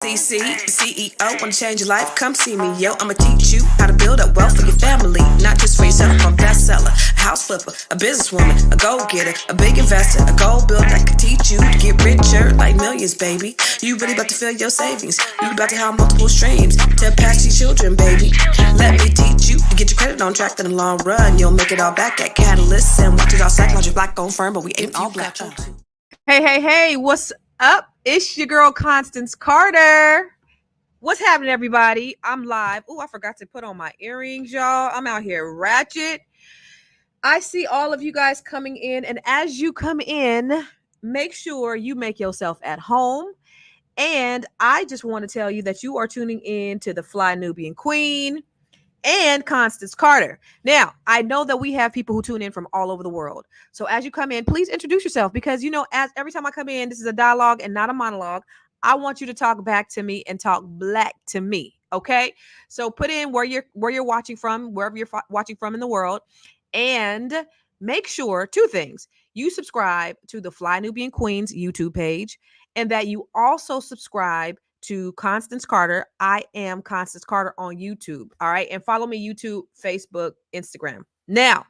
CEO, wanna change your life? Come see me, yo. I'ma teach you how to build up wealth for your family, not just for yourself. I'm a bestseller, a house flipper, a businesswoman, a go-getter, a big investor, a gold builder that can teach you to get richer like millions, baby. You really about to fill your savings. You about to have multiple streams to pass to your children, baby. Let me teach you to get your credit on track in the long run. You'll make it all back at Catalyst and watch it all psychology black on firm, but we ain't all black. Hey, what's up? It's your girl, Constance Carter. What's happening, everybody? I'm live. Oh, I forgot to put on my earrings, y'all. I'm out here ratchet. I see all of you guys coming in, and as you come in, make sure you make yourself at home. And I just want to tell you that you are tuning in to the Fly Nubian Queen and Constance Carter. Now, I know that we have people who tune in from all over the world. So as you come in, please introduce yourself, because, you know, as every time I come in, this is a dialogue and not a monologue. I want you to talk back to me and talk black to me. Okay. So put in where you're watching from, wherever you're watching from in the world, and make sure two things: you subscribe to the Fly Nubian Queen's YouTube page, and that you also subscribe to Constance Carter. I am Constance Carter on YouTube. All right. And follow me YouTube, Facebook, Instagram. Now,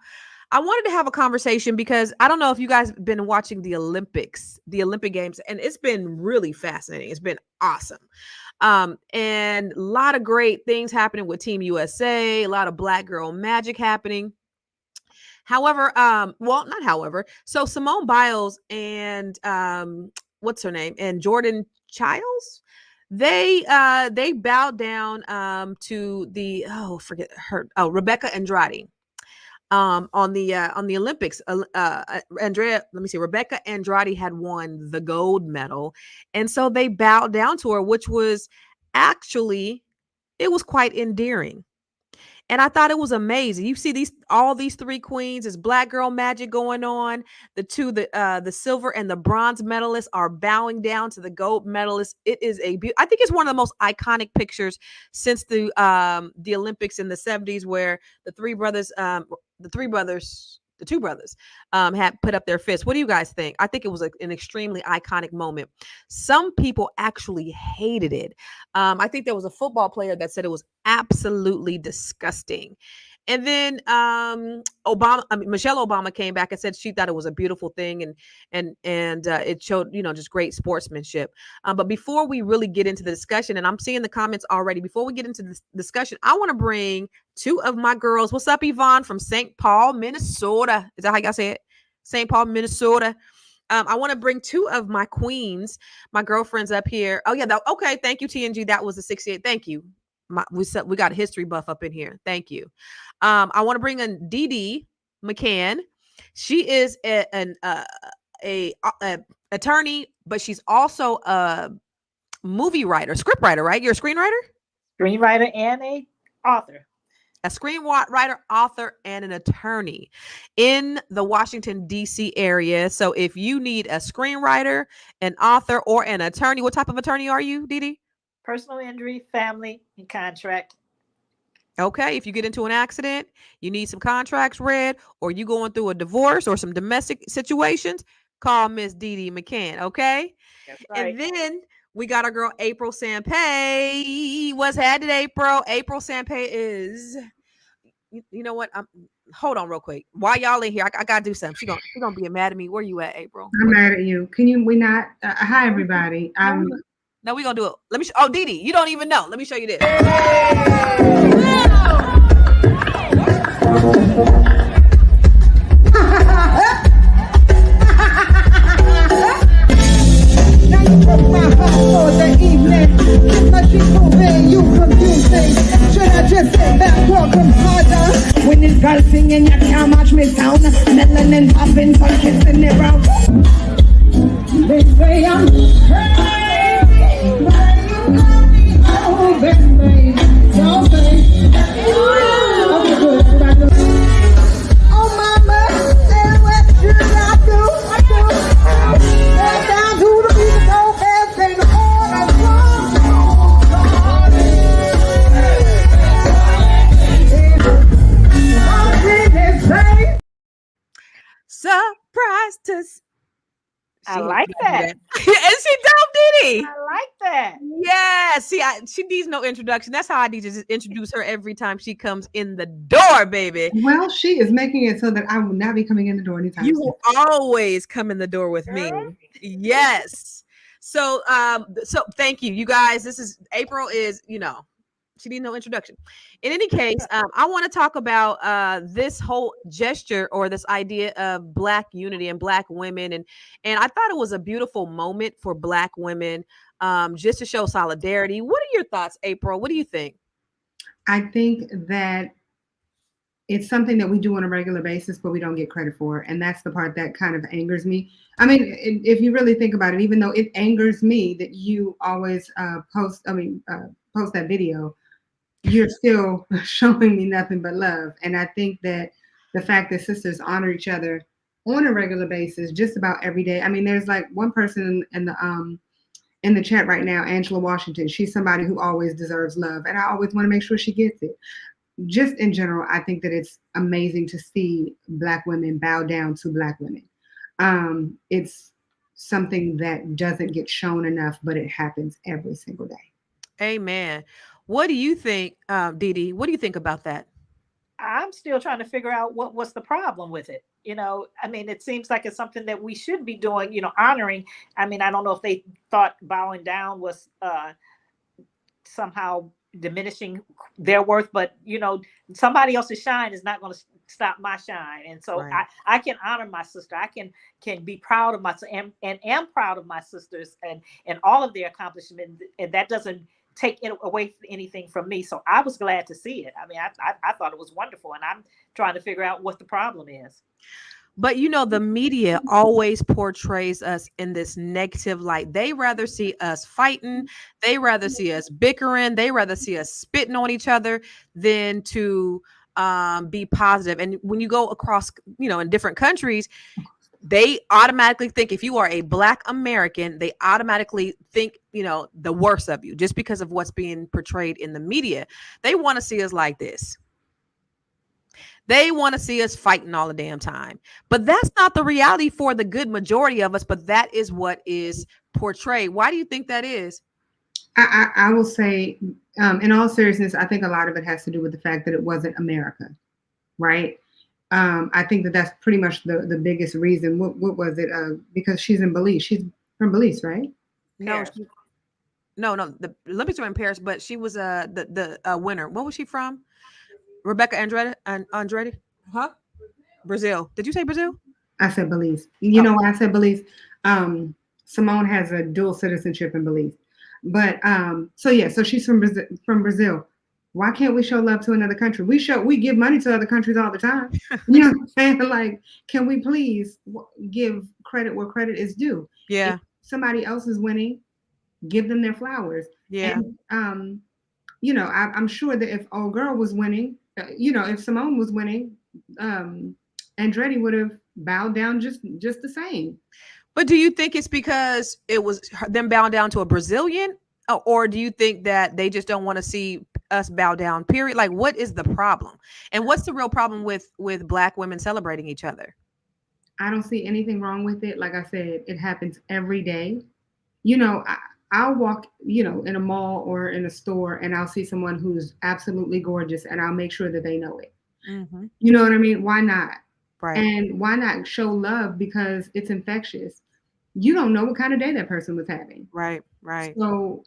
I wanted to have a conversation because I don't know if you guys have been watching the Olympics, the Olympic Games, and it's been really fascinating. It's been awesome. And a lot of great things happening with Team USA, a lot of Black girl magic happening. However, so Simone Biles and what's her name? And Jordan Chiles, they bowed down to the Rebeca Andrade on the Olympics. Rebeca Andrade had won the gold medal, and so they bowed down to her, which was actually, it was quite endearing. And I thought it was amazing. You see all these three queens, is Black girl magic going on. The silver and the bronze medalists are bowing down to the gold medalists. It is I think it's one of the most iconic pictures since the Olympics in the 70s, where the two brothers had put up their fists. What do you guys think? I think it was an extremely iconic moment. Some people actually hated it. I think there was a football player that said it was absolutely disgusting. And then Michelle Obama came back and said she thought it was a beautiful thing, and it showed, just great sportsmanship. But before we really get into the discussion, and I'm seeing the comments already, before we get into this discussion, I want to bring two of my girls. What's up, Yvonne from St. Paul, Minnesota? Is that how y'all say it? St. Paul, Minnesota. I want to bring two of my queens, my girlfriends, up here. Oh yeah, okay. Thank you, TNG. That was the 68. Thank you. We got a history buff up in here. Thank you. I want to bring in Dee McCann. She is an attorney, but she's also a movie writer, script writer, right? You're a screenwriter? Screenwriter and a author. A screenwriter, author, and an attorney in the Washington, D.C. area. So if you need a screenwriter, an author, or an attorney, what type of attorney are you, Dee? Personal injury, family, and contract. Okay, if you get into an accident, you need some contracts read, or you going through a divorce or some domestic situations, call Miss Dee McCann, okay? That's right. And then we got our girl, April Sampay. What's happening, April? April Sampay is, you know what? Hold on real quick. While y'all in here, I got to do something. She gonna be mad at me. Where you at, April? I'm mad at you. We not? Hi, everybody. No, we're going to do it. Let me Dee, you don't even know. Let me show you this. Should I just sit back, walk them harder? When this girl singing, you can't match me down. Melanin popping, so kissing it round. They say I'm crazy. Oh, baby, don't say. Oh, mama, say what should I do? Get down to the beat, go and sing all the Surprise to I She like gotta do that. and she dope, did I like that. Yeah, see, she needs no introduction. That's how I need to just introduce her every time she comes in the door, baby. Well, she is making it so that I will not be coming in the door anytime You soon. will always come in the door with me. Girl. Yes. So so thank you. You guys, this is April is, she needs no introduction. In any case, I want to talk about this whole gesture or this idea of Black unity and Black women, and I thought it was a beautiful moment for Black women, just to show solidarity. What are your thoughts, April? What do you think? I think that it's something that we do on a regular basis, but we don't get credit for. And that's the part that kind of angers me. I mean, if you really think about it, even though it angers me that you always post that video, you're still showing me nothing but love. And I think that the fact that sisters honor each other on a regular basis, just about every day. I mean, there's like one person in the chat right now, Angela Washington. She's somebody who always deserves love, and I always want to make sure she gets it. Just in general, I think that it's amazing to see Black women bow down to Black women. It's something that doesn't get shown enough, but it happens every single day. Amen. What do you think, Dee Dee? What do you think about that? I'm still trying to figure out what's the problem with it. I mean, it seems like it's something that we should be doing, honoring. I mean, I don't know if they thought bowing down was somehow diminishing their worth, but somebody else's shine is not going to stop my shine. And so Right. I can honor my sister. I can be proud of my and am proud of my sisters and all of their accomplishments. And that doesn't take it away anything from me. So I was glad to see it. I mean, I thought it was wonderful, and I'm trying to figure out what the problem is. But the media always portrays us in this negative light. They rather see us fighting, they rather see us bickering, they rather see us spitting on each other than to be positive. And when you go across, in different countries, they automatically think if you are a Black American, they automatically think, the worst of you just because of what's being portrayed in the media. They want to see us like this. They want to see us fighting all the damn time. But that's not the reality for the good majority of us, but that is what is portrayed. Why do you think that is? I will say, in all seriousness, I think a lot of it has to do with the fact that it wasn't America, right? I think that that's pretty much the biggest reason. What was it? Because she's in Belize. She's from Belize, right? No, the Olympics were in Paris, but she was the winner. What was she from? Rebeca Andrade? Huh? Brazil. Did you say Brazil? I said Belize. You know why I said Belize? Simone has a dual citizenship in Belize. But so she's from Brazil. Why can't we show love to another country? We give money to other countries all the time. You know what I'm saying? Like, can we please give credit where credit is due? Yeah. If somebody else is winning, give them their flowers. Yeah. And I'm sure that if old girl was winning, if Simone was winning, Andretti would have bowed down just the same. But do you think it's because it was them bowing down to a Brazilian, or do you think that they just don't want to see us bow down? Period. Like, what is the problem, and what's the real problem with Black women celebrating each other? I don't see anything wrong with it. Like I said, it happens every day. I'll walk, in a mall or in a store, and I'll see someone who's absolutely gorgeous, and I'll make sure that they know it. Mm-hmm. You know what I mean? Why not? Right. And why not show love? Because it's infectious. You don't know what kind of day that person was having. Right. So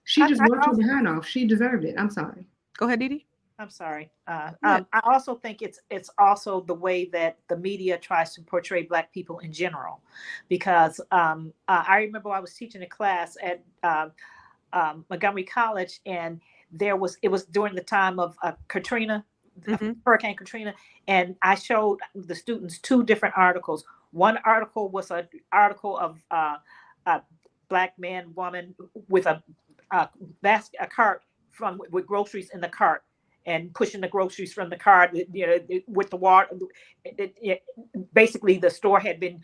she just worked her behind off. She deserved it. I'm sorry. Go ahead, Dee Dee. I'm sorry. I also think it's also the way that the media tries to portray Black people in general, because I remember I was teaching a class at Montgomery College, and it was during the time of Katrina, Hurricane Katrina, and I showed the students two different articles. One article was an article of a Black man, woman with a cart with groceries in the cart, and pushing the groceries from the cart, with the water. Basically, the store had been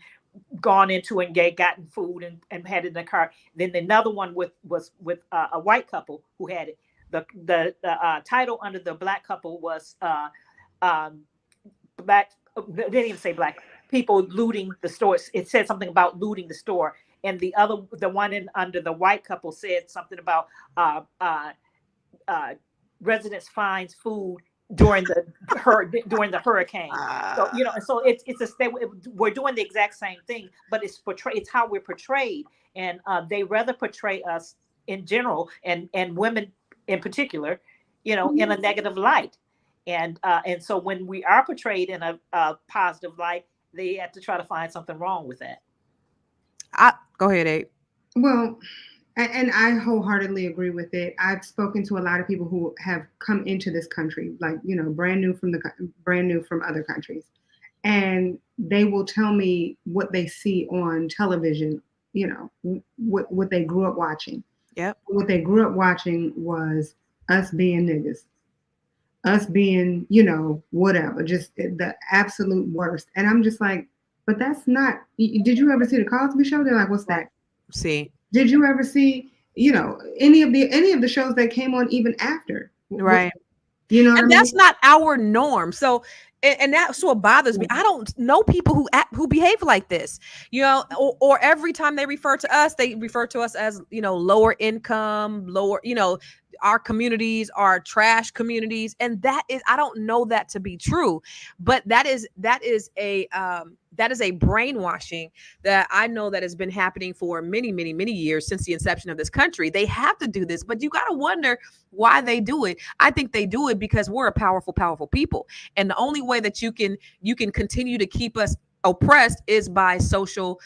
gone into and gotten food and had it in the cart. Then another one was with a white couple who had it. The title under the Black couple was Black. They didn't even say Black. people looting the store. It said something about looting the store, and the one under the white couple said something about residents finds food during the hurricane. So and so we're doing the exact same thing, but it's how we're portrayed, and they rather portray us in general and women in particular, in a negative light, and so when we are portrayed in a positive light, they have to try to find something wrong with that. Go ahead, Abe. Well, and I wholeheartedly agree with it. I've spoken to a lot of people who have come into this country, like, brand new from other countries. And they will tell me what they see on television, what they grew up watching. Yep. What they grew up watching was us being niggas, us being, whatever, just the absolute worst. And I'm just like, but that's not, did you ever see the Cosby Show? They're like, what's that? See. Did you ever see, any of the shows that came on even after? Right. And that's not our norm. So, and that's what bothers me. I don't know people who behave like this, or every time they refer to us as, lower income, lower, our communities are trash communities. And I don't know that to be true, but that is a brainwashing that I know that has been happening for many, many, many years since the inception of this country. They have to do this, but you got to wonder why they do it. I think they do it because we're a powerful, powerful people. And the only way that you can continue to keep us oppressed is by social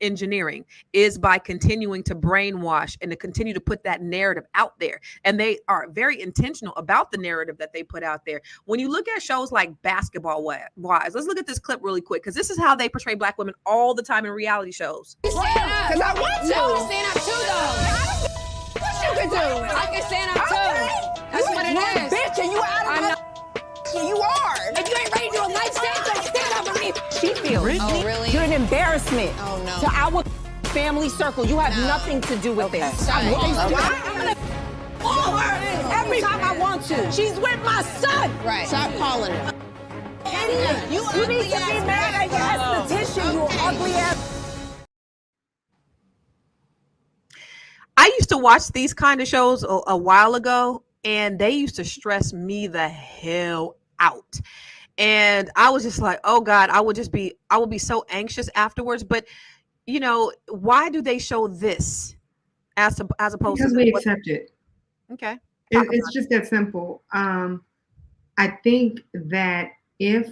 engineering, is by continuing to brainwash and to continue to put that narrative out there. And they are very intentional about the narrative that they put out there. When you look at shows like Basketball Wives, let's look at this clip really quick, because this is how they portray Black women all the time in reality shows. Because I want to. No, stand up too, though. What you can do? I can stand up too. That's what it is. Bitch, and you out of you are. If you ain't ready to do a life stand up with me. She feels. Really? Oh, really? You're an embarrassment to our family circle. You have nothing to do with this. I'm gonna call her every time I want to. She's with my son. Right. Stop calling her. You need to be mad at your esthetician, you ugly ass. I used to watch these kind of shows a while ago, and they used to stress me the hell out. And I was just like, oh God, I would be so anxious afterwards. But why do they show this as opposed because to we accept it? Okay. It's just that simple. I think that that's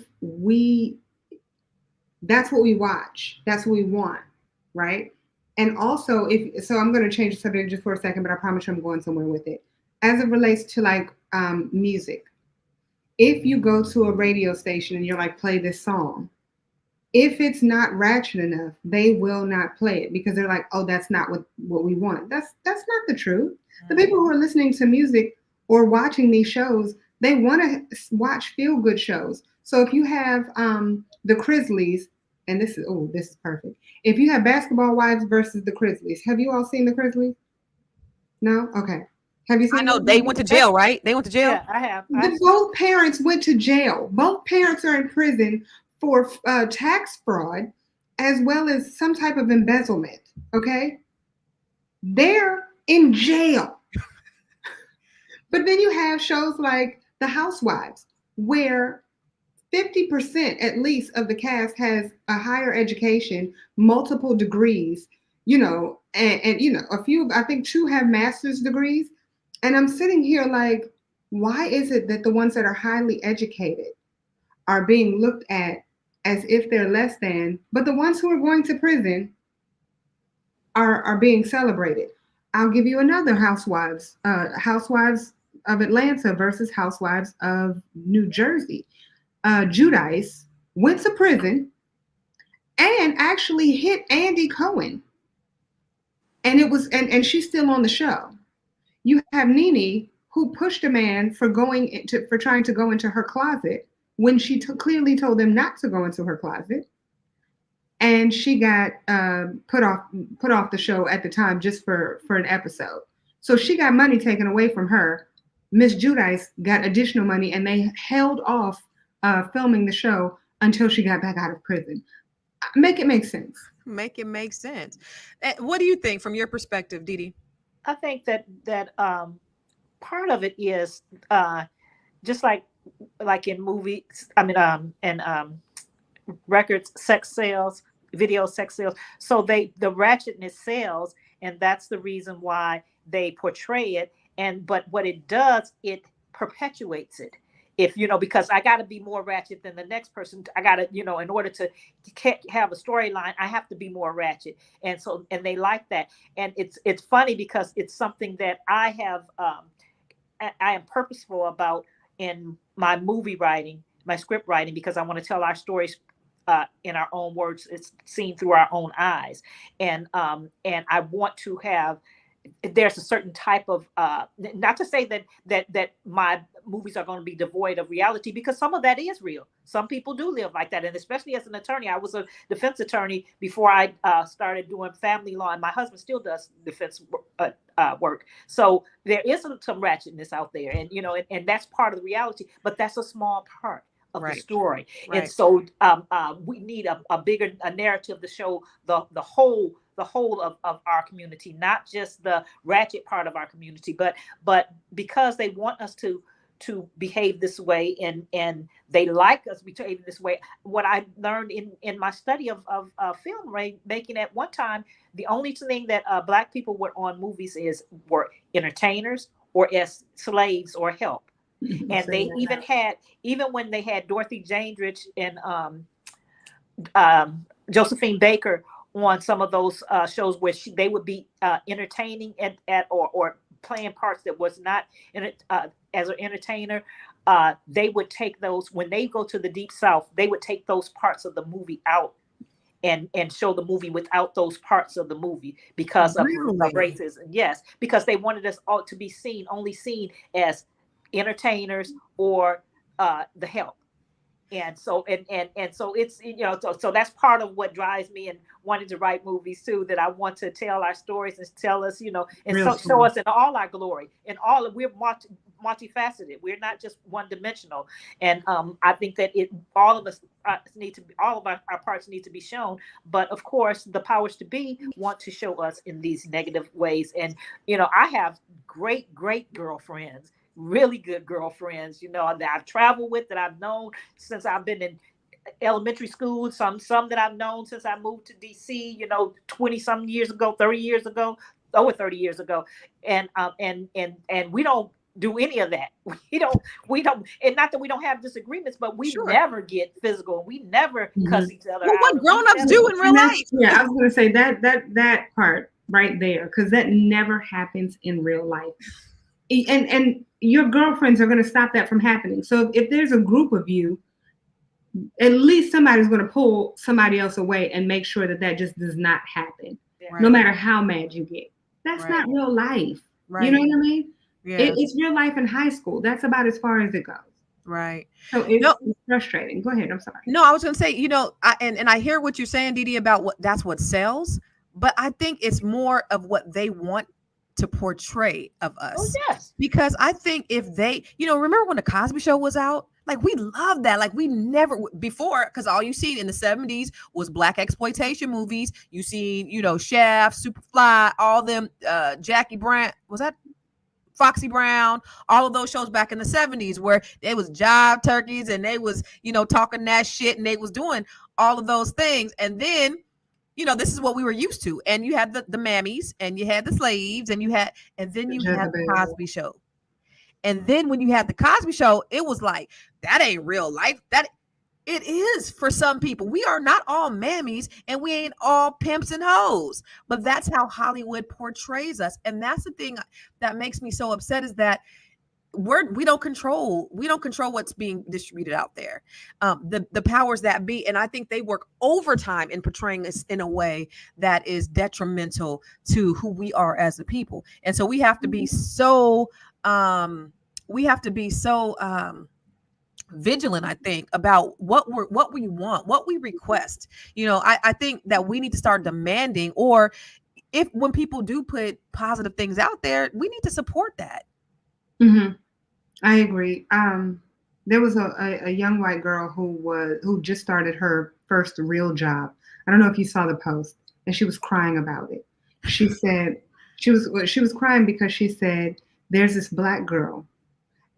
what we watch, that's what we want, right? And also, so I'm going to change the subject just for a second, but I promise you I'm going somewhere with it. As it relates to like music, if you go to a radio station and you're like, play this song, if it's not ratchet enough, they will not play it because they're like, oh, that's not what we want. That's not the truth. The people who are listening to music or watching these shows, they want to watch feel good shows. So if you have the Grizzlies, and this is perfect. If you have Basketball Wives versus the Grizzlies, have you all seen the Grizzlies? No? Okay. Have you seen? I know they went to jail, right? They went to jail. Yeah, I have. Both parents went to jail. Both parents are in prison for tax fraud, as well as some type of embezzlement. Okay, they're in jail. But then you have shows like The Housewives, where 50% at least of the cast has a higher education, multiple degrees, and a few, I think 2 have master's degrees. And I'm sitting here like, why is it that the ones that are highly educated are being looked at as if they're less than, but the ones who are going to prison are being celebrated? I'll give you another Housewives of Atlanta versus Housewives of New Jersey. Giudice went to prison and actually hit Andy Cohen. And it was, and she's still on the show. You have Nene, who pushed a man for trying to go into her closet when she clearly told them not to go into her closet, and she got put off the show at the time just for an episode. So she got money taken away from her. Miss Giudice got additional money, and they held off filming the show until she got back out of prison. Make it make sense. Make it make sense. What do you think from your perspective, Dee Dee? I think that part of it is just like in movies. I mean, and records, sex sales, video sex sales. So the ratchetness sells, and that's the reason why they portray it. But what it does, it perpetuates it. If because I got to be more ratchet than the next person. I got to, in order to have a storyline, I have to be more ratchet. And they like that. And it's funny because it's something that I have, I am purposeful about in my movie writing, my script writing, because I want to tell our stories in our own words. It's seen through our own eyes. And I want to have, there's a certain type of not to say that my movies are going to be devoid of reality, because some of that is real. Some people do live like that. And especially as an attorney, I was a defense attorney before I started doing family law, and my husband still does defense work. So there is some ratchetness out there, and and that's part of the reality, but that's a small part of the story. Right. And so we need a bigger narrative to show the whole of our community, not just the ratchet part of our community, but because they want us to behave this way, and they like us behaving this way. What I learned in my study of film making, at one time, the only thing that Black people were on movies were entertainers or as slaves or help. And they even when they had Dorothy Dandridge and Josephine Baker on some of those shows where they would be entertaining or playing parts that was not as an entertainer, they would take those, when they go to the Deep South, they would take those parts of the movie out and show the movie without those parts of the movie because of racism. Yes, because they wanted us all to be only seen as entertainers or the help. And so so it's so that's part of what drives me and wanting to write movies too, that I want to tell our stories and tell us, and show us in all our glory, and we're multifaceted. We're not just one dimensional. And I think that all of us all of our parts need to be shown. But of course, the powers to be want to show us in these negative ways. And I have great girlfriends, really good girlfriends, that I've traveled with, that I've known since I've been in elementary school, some that I've known since I moved to DC, 20 some years ago, 30 years ago, over 30 years ago. And we don't do any of that. We don't, and not that we don't have disagreements, but we never get physical. We never cuss each other out. What grown-ups do in real life. Yeah, I was going to say that part right there, because that never happens in real life. And your girlfriends are going to stop that from happening. So if there's a group of you, at least somebody's going to pull somebody else away and make sure that just does not happen. Right. No matter how mad you get. That's not real life. Right. You know what I mean? Yeah. It's real life in high school. That's about as far as it goes. Right. So it's frustrating. Go ahead. I'm sorry. No, I was going to say, and I hear what you're saying, Dee Dee, about that's what sells. But I think it's more of what they want to portray of us. Oh, yes. Because I think if they, remember when the Cosby Show was out? Like, we loved that. Like, we never before, because all you seen in the 70s was Black exploitation movies. You seen, Shaft, Superfly, all them, Jackie Brown, was that Foxy Brown, all of those shows back in the 70s where they was jive turkeys and they was, talking that shit, and they was doing all of those things. And then, this is what we were used to. And you had the mammies, and you had the slaves, and then you had the Cosby Show. And then when you had the Cosby Show, it was like, that ain't real life. That it is for some people. We are not all mammies, and we ain't all pimps and hoes. But that's how Hollywood portrays us. And that's the thing that makes me so upset, is that we don't control what's being distributed out there. The powers that be, and I think they work overtime in portraying us in a way that is detrimental to who we are as a people. And so we have to be so vigilant, I think, about what we want, what we request. I think that we need to start demanding, or when people do put positive things out there, we need to support that. Mm-hmm. I agree. There was a young white girl who just started her first real job. I don't know if you saw the post, and she was crying about it. She said she was crying because she said there's this black girl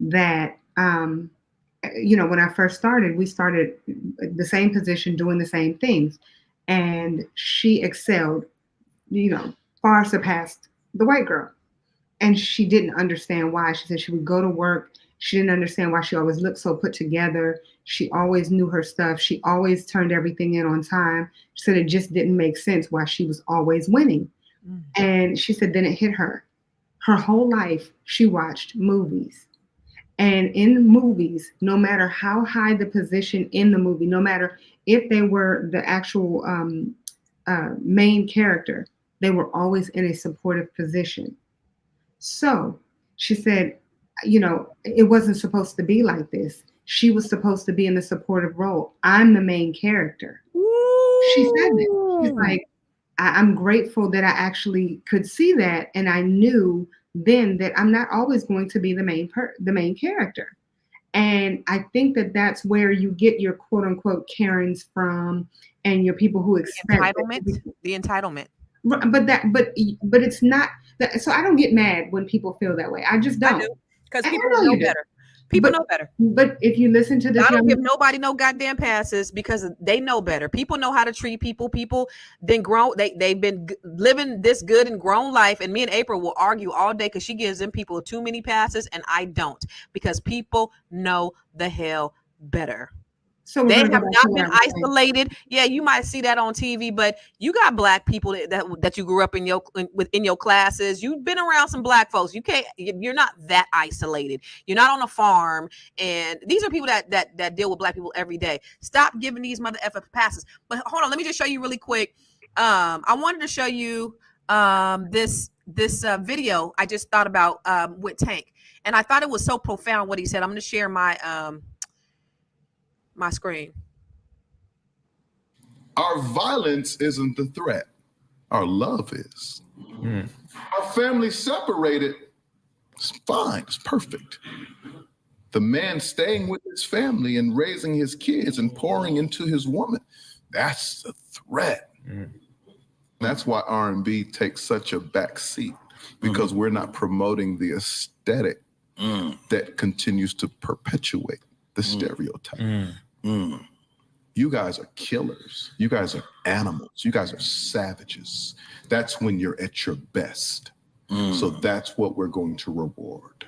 that when I first started, we started the same position doing the same things, and she excelled, far surpassed the white girl. And she didn't understand why. She said she would go to work. She didn't understand why she always looked so put together. She always knew her stuff. She always turned everything in on time. She said it just didn't make sense why she was always winning. Mm-hmm. And she said then it hit her. Her whole life, she watched movies. And in movies, no matter how high the position in the movie, no matter if they were the actual main character, they were always in a supportive position. So she said, it wasn't supposed to be like this. She was supposed to be in the supportive role. I'm the main character. Ooh. She said that. She's like, I'm grateful that I actually could see that. And I knew then that I'm not always going to be the main character. And I think that that's where you get your quote unquote Karens from, and your people who expect the entitlement. But it's not that. So I don't get mad when people feel that way. I just don't. I do, because people know better. People know better. But if you listen to this, I don't give nobody no goddamn passes because they know better. People know how to treat people. People then grown. They've been living this good and grown life. And me and April will argue all day because she gives them people too many passes and I don't, because people know the hell better. So they have not been isolated. Yeah, you might see that on TV, but you got black people that you grew up in your classes. You've been around some black folks. You're not that isolated. You're not on a farm, and these are people that deal with black people every day. Stop giving these mother effer passes. But hold on, let me just show you really quick. I wanted to show you this video I just thought about with Tank, and I thought it was so profound what he said. I'm going to share my screen. Our violence isn't the threat. Our love is. Our family separated. It's fine. It's perfect. The man staying with his family and raising his kids and pouring into his woman, that's the threat. That's why R&B takes such a back seat, because we're not promoting the aesthetic that continues to perpetuate the stereotype. You guys are killers. You guys are animals. You guys are savages. That's when you're at your best. So that's what we're going to reward.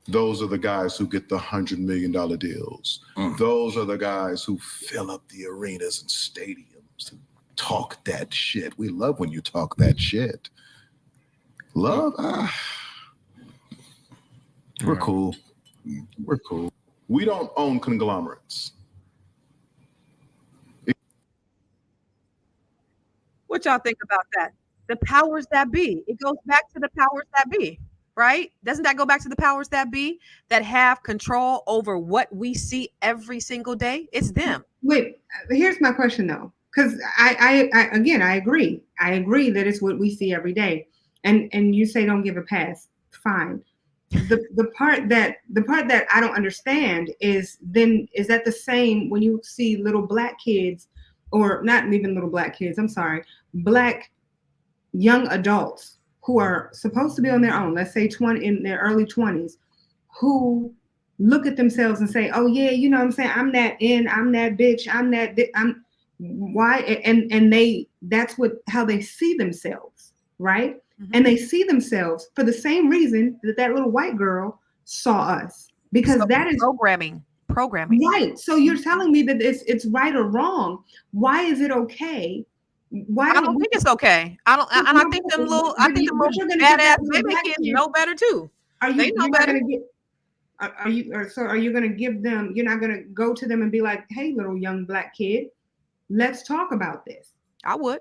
Those are the guys who get the $100 million deals. Those are the guys who fill up the arenas and stadiums and talk that shit. We love when you talk that shit. Love? We're cool. We're cool. We don't own conglomerates. What y'all think about that? The powers that be. It goes back to the powers that be, right? Doesn't that go back to the powers that be that have control over what we see every single day? It's them. Wait, here's my question though, because I agree. I agree that it's what we see every day, and you say don't give a pass. Fine. The part that I don't understand is that the same when you see little black kids, or not even little black kids, I'm sorry, black young adults who are supposed to be on their own, let's say in their early 20s, who look at themselves and say, oh yeah, you know what I'm saying, I'm that bitch, I'm why, and that's how they see themselves, right? And they see themselves for the same reason that little white girl saw us, because that is programming. Right. So you're telling me that it's right or wrong. Why is it okay? Why I don't think it's okay. I think them little badass baby kids know better too. Are you going to give them? You're not going to go to them and be like, "Hey, little young black kid, let's talk about this." I would.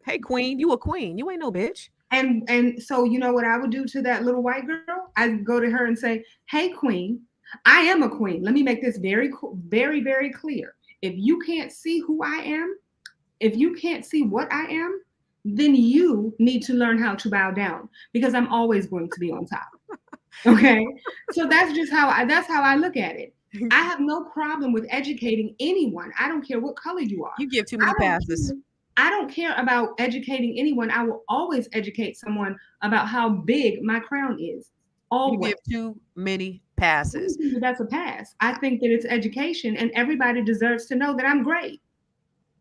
Hey, queen, you a queen. You ain't no bitch. And so you know what I would do to that little white girl? I'd go to her and say, "Hey, queen, I am a queen. Let me make this very, very, very clear. If you can't see who I am, if you can't see what I am, then you need to learn how to bow down, because I'm always going to be on top." Okay. So that's just how I look at it. I have no problem with educating anyone. I don't care what color you are. You give too many passes. I don't care about educating anyone. I will always educate someone about how big my crown is. Always. You give too many passes. That's a pass. I think that it's education, and everybody deserves to know that I'm great.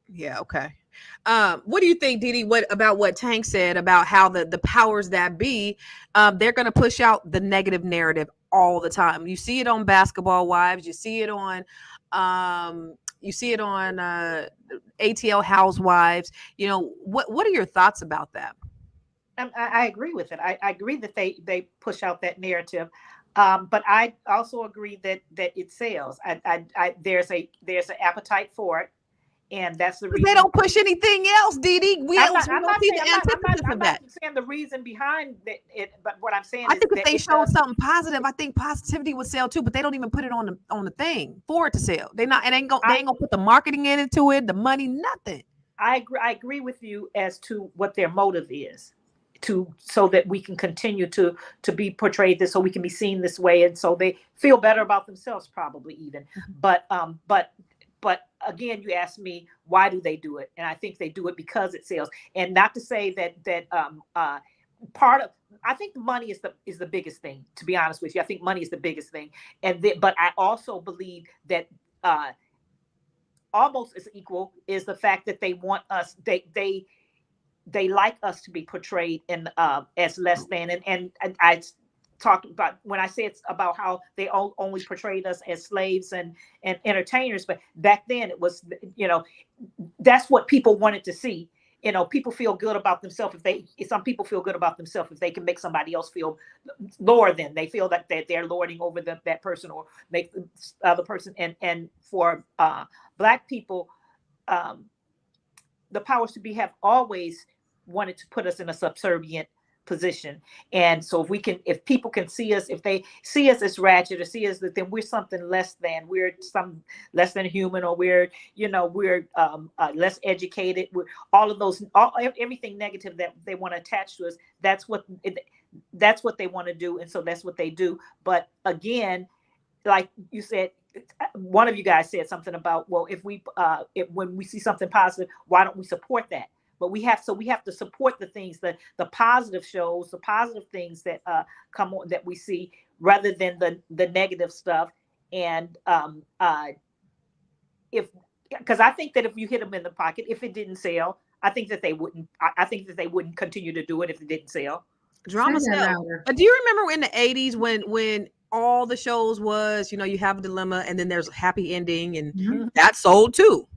Yeah, okay. What do you think, Didi, about what Tank said about how the powers that be, they're going to push out the negative narrative all the time? You see it on Basketball Wives. You see it on ATL Housewives. You know, what are your thoughts about that? I agree with it. I agree that they push out that narrative. But I also agree that it sells. There's an appetite for it. And that's the reason they don't push anything else, Didi. I'm not saying the reason behind it, but what I'm saying is think if they showed something positive, I think positivity would sell too. But they don't even put it on the thing for it to sell. They ain't gonna put the marketing into it, the money, nothing. I agree with you as to what their motive is, so that we can continue to be portrayed this, so we can be seen this way, and so they feel better about themselves, probably even. But again, you asked me, why do they do it? And I think they do it because it sells. And not to say that I think money is the biggest thing, to be honest with you. I think money is the biggest thing. But I also believe that almost as equal is the fact that they want us, they like us to be portrayed as less than. And I talked about, when I say it's about how they only portrayed us as slaves and entertainers, but back then it was, that's what people wanted to see. People feel good about themselves some people feel good about themselves if they can make somebody else feel lower than they feel, that they're lording over that person, or make the other person. And for Black people, the powers to be have always wanted to put us in a subservient position. And so if people can see us, if they see us as ratchet, or see us that then we're something less than, we're some less than human, or we're less educated, we're all of those, everything negative that they want to attach to us, that's what they want to do. And so that's what they do. But again, like you said, one of you guys said something about, well, when we see something positive, why don't we support that? But we have to support the things, the positive shows, the positive things that come on, that we see, rather than the negative stuff. And because I think that if you hit them in the pocket, if it didn't sell, I think that they wouldn't. I think that they wouldn't continue to do it if it didn't sell. Drama sell. Do you remember in the 80s when all the shows was, you have a dilemma and then there's a happy ending, and that sold too?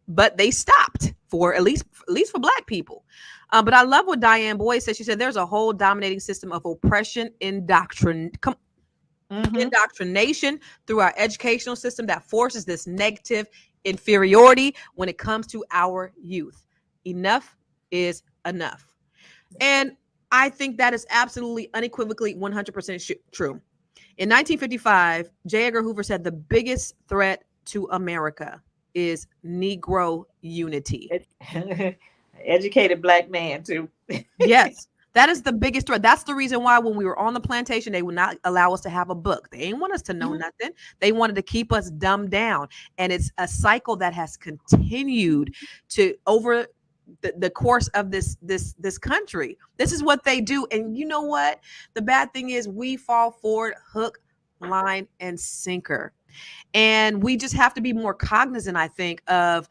But they stopped for at least for Black people. But I love what Diane Boyd said. She said there's a whole dominating system of oppression, indoctrination through our educational system that forces this negative inferiority when it comes to our youth. Enough is enough. And I think that is absolutely, unequivocally 100% true. In 1955, J. Edgar Hoover said the biggest threat to America is Negro unity. Educated Black man too. Yes, that is the biggest threat. That's the reason why when we were on the plantation, they would not allow us to have a book. They didn't want us to know nothing. They wanted to keep us dumbed down. And it's a cycle that has continued to over the course of this country. This is what they do. And you know what? The bad thing is we fall for it, hook, line, and sinker. And we just have to be more cognizant, I think, of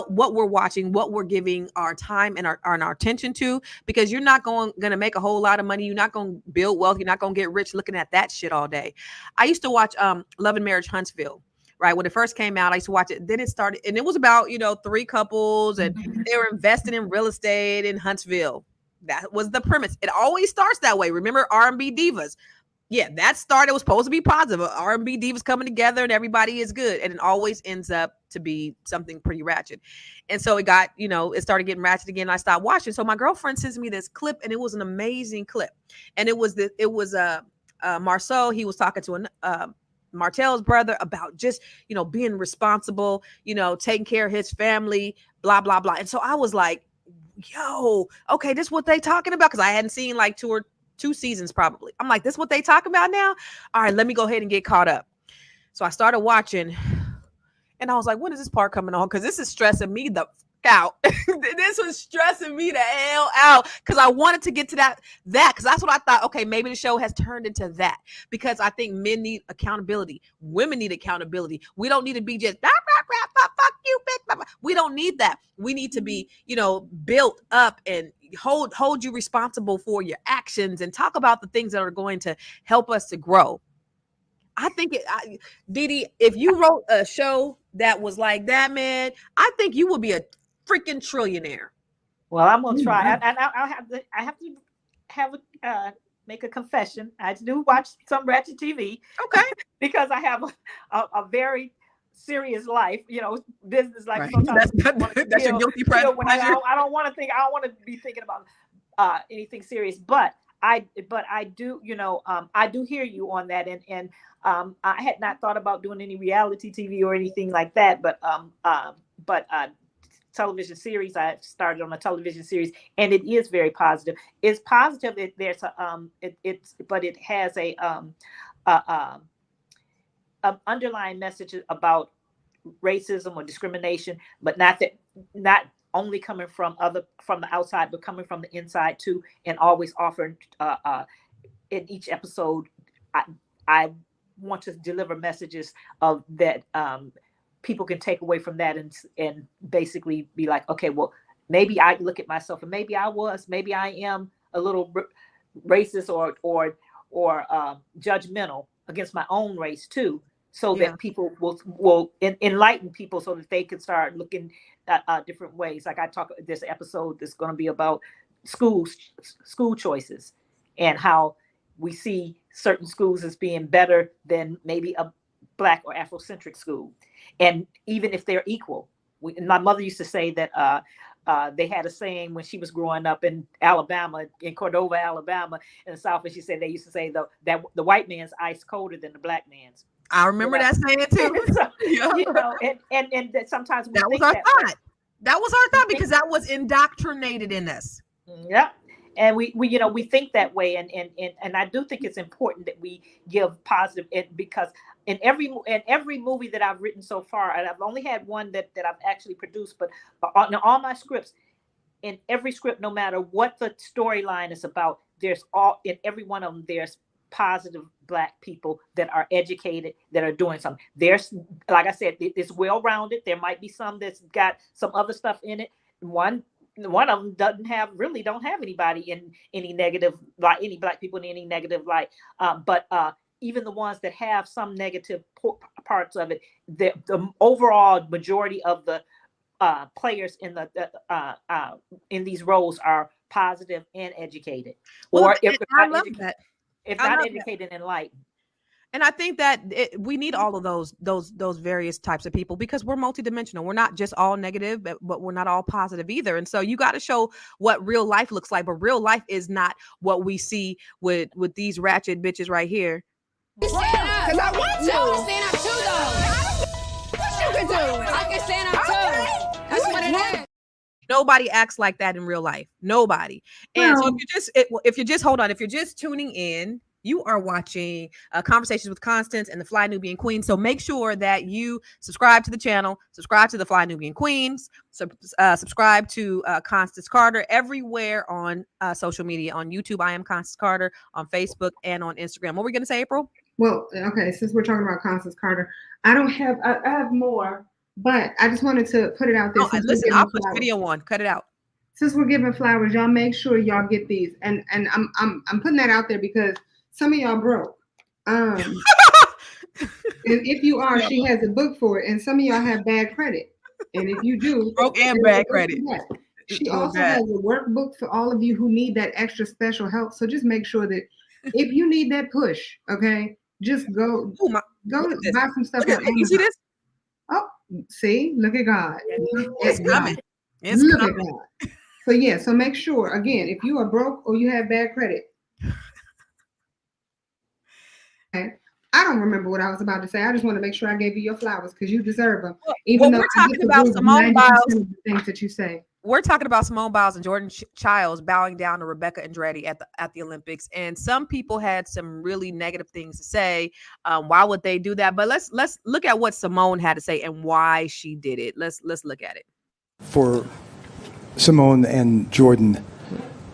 what we're watching, what we're giving our time and our attention to, because you're not going to make a whole lot of money. You're not going to build wealth. You're not going to get rich looking at that shit all day. I used to watch Love and Marriage Huntsville. Right. When it first came out, I used to watch it. Then it started, and it was about, three couples, and they were investing in real estate in Huntsville. That was the premise. It always starts that way. Remember R&B divas? Yeah, that started, it was supposed to be positive. R&B divas coming together and everybody is good. And it always ends up to be something pretty ratchet. And so it got, it started getting ratchet again. And I stopped watching. So my girlfriend sends me this clip, and it was an amazing clip. And it was Marceau. He was talking to Martell's brother about just, being responsible, taking care of his family, blah, blah, blah. And so I was like, yo, okay, this is what they talking about. Cause I hadn't seen like two or 2 seasons probably. I'm like, this is what they talk about now? All right, let me go ahead and get caught up. So I started watching, and I was like, when is this part coming on? Because this is stressing me the out. This was stressing me the hell out because I wanted to get to that because that's what I thought. Okay, maybe the show has turned into that, because I think men need accountability, women need accountability. We don't need to be just fuck you, bitch. We don't need that. We need to be, built up and hold you responsible for your actions and talk about the things that are going to help us to grow. I think Didi, if you wrote a show that was like that, man, I think you would be a freaking trillionaire. Well, I'm gonna try, and I have to make a confession. I do watch some Ratchet TV, okay, because I have a very serious life, business life. Right. Sometimes that's your guilty pleasure. I don't want to be thinking about anything serious, but I do, I do hear you on that, and I had not thought about doing any reality TV or anything like that, but television series. I started on a television series, and it is very positive. It's positive that there's but it has a underlying message about racism or discrimination, but not only coming from the outside, but coming from the inside too, and always offering in each episode. I want to deliver messages of that people can take away from that and basically be like, okay, well, maybe I look at myself and maybe I am a little racist or judgmental against my own race too, so that people will enlighten people so that they can start looking at different ways. Like I talk this episode that's going to be about school choices and how we see certain schools as being better than maybe a Black or Afrocentric school. And even if they're equal, my mother used to say that they had a saying when she was growing up in Alabama, in Cordova, Alabama, in the South, and she said they used to say that the white man's ice colder than the Black man's. I remember that saying too. So, and that sometimes we that think was our that thought. way. That was our thought because that was indoctrinated in us. Yeah. And we think that way, and I do think it's important that we give positive, because in every movie that I've written so far, and I've only had one that I've actually produced, but on all my scripts, in every script, no matter what the storyline is about, in every one of them, there's positive Black people that are educated, that are doing something. There's, like I said, it's well-rounded. There might be some that's got some other stuff in it. One of them don't have anybody in any negative, like any Black people in any negative light. But even the ones that have some negative parts of it, the overall majority of the players in these roles are positive and educated, or if not educated and enlightened. And I think that we need all of those various types of people, because we're multidimensional. We're not just all negative, but we're not all positive either. And so you got to show what real life looks like. But real life is not what we see with these ratchet bitches right here. Stand up, because I want to. No, stand up too, though. What you can do? I can stand up too. That's what it is. Nobody acts like that in real life. Nobody. And so if you're just tuning in, you are watching Conversations with Constance and the Fly Nubian Queen. So make sure that you subscribe to the channel, subscribe to the Fly Nubian Queens, subscribe to Constance Carter everywhere on social media. On YouTube, I am Constance Carter, on Facebook, and on Instagram. What were we going to say, April? Well, okay, since we're talking about Constance Carter, I have more, but I just wanted to put it out there. Listen, I'll put video on. Cut it out. Since we're giving flowers, y'all make sure y'all get these. And I'm putting that out there because some of y'all broke. And if you are, she has a book for it. And some of y'all have bad credit. And if you do, broke and bad credit. She also has a workbook for all of you who need that extra special help. So just make sure that if you need that push, okay, just go buy some stuff. You see this? Oh, see, look at God. It's coming. Look at God. So make sure, again, if you are broke or you have bad credit. Okay. I don't remember what I was about to say. I just want to make sure I gave you your flowers because you deserve them. Even though we're talking about Simone Biles, the things that you say. we're talking about Simone Biles and Jordan Chiles bowing down to Rebeca Andrade at the Olympics, and some people had some really negative things to say. Why would they do that? But let's look at what Simone had to say and why she did it. Let's look at it. For Simone and Jordan,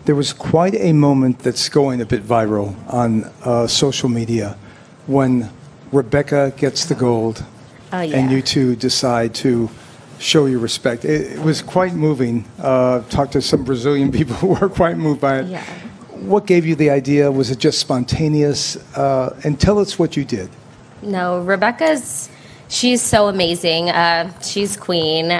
there was quite a moment that's going a bit viral on social media when Rebecca gets the gold, and you two decide to show your respect. It was quite moving. Talked to some Brazilian people who were quite moved by it. Yeah. What gave you the idea? Was it just spontaneous? And tell us what you did. No, she's so amazing. She's queen.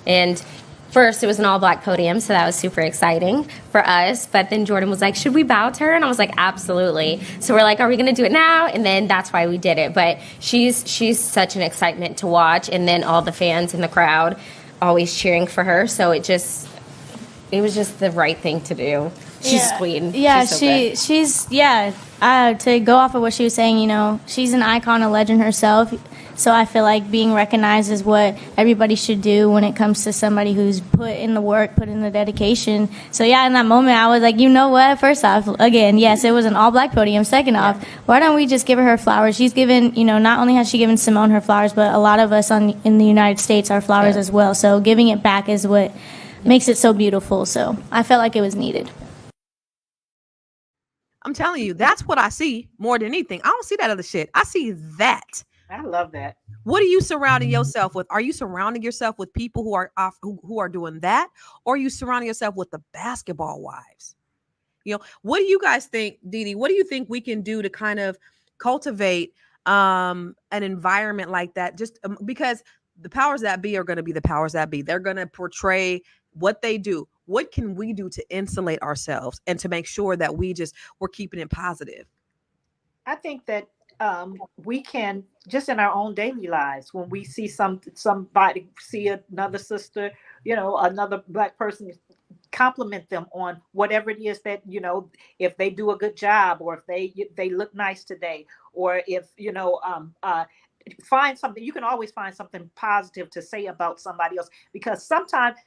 And first, it was an all-black podium, so that was super exciting for us. But then Jordan was like, should we bow to her? And I was like, absolutely. So we're like, are we going to do it now? And then that's why we did it. But she's such an excitement to watch. And then all the fans in the crowd always cheering for her. So it was just the right thing to do. She's queen. Yeah, she's to go off of what she was saying, she's an icon, a legend herself. So I feel like being recognized is what everybody should do when it comes to somebody who's put in the work, put in the dedication. So yeah, in that moment, I was like, you know what? First off, again, yes, it was an all-black podium. Second off, why don't we just give her flowers? She's given, not only has she given Simone her flowers, but a lot of us in the United States our flowers as well. So giving it back is what makes it so beautiful. So I felt like it was needed. I'm telling you, that's what I see more than anything. I don't see that other shit. I see that. I love that. What are you surrounding yourself with? Are you surrounding yourself with people who are who are doing that? Or are you surrounding yourself with the basketball wives? What do you guys think, Didi? What do you think we can do to kind of cultivate an environment like that? Just because the powers that be are going to be the powers that be. They're going to portray what they do. What can we do to insulate ourselves and to make sure that we're keeping it positive? I think that we can, just in our own daily lives, when we see somebody see another sister, another Black person, compliment them on whatever it is that, if they do a good job, or if they look nice today, or if, find something. You can always find something positive to say about somebody else, because sometimes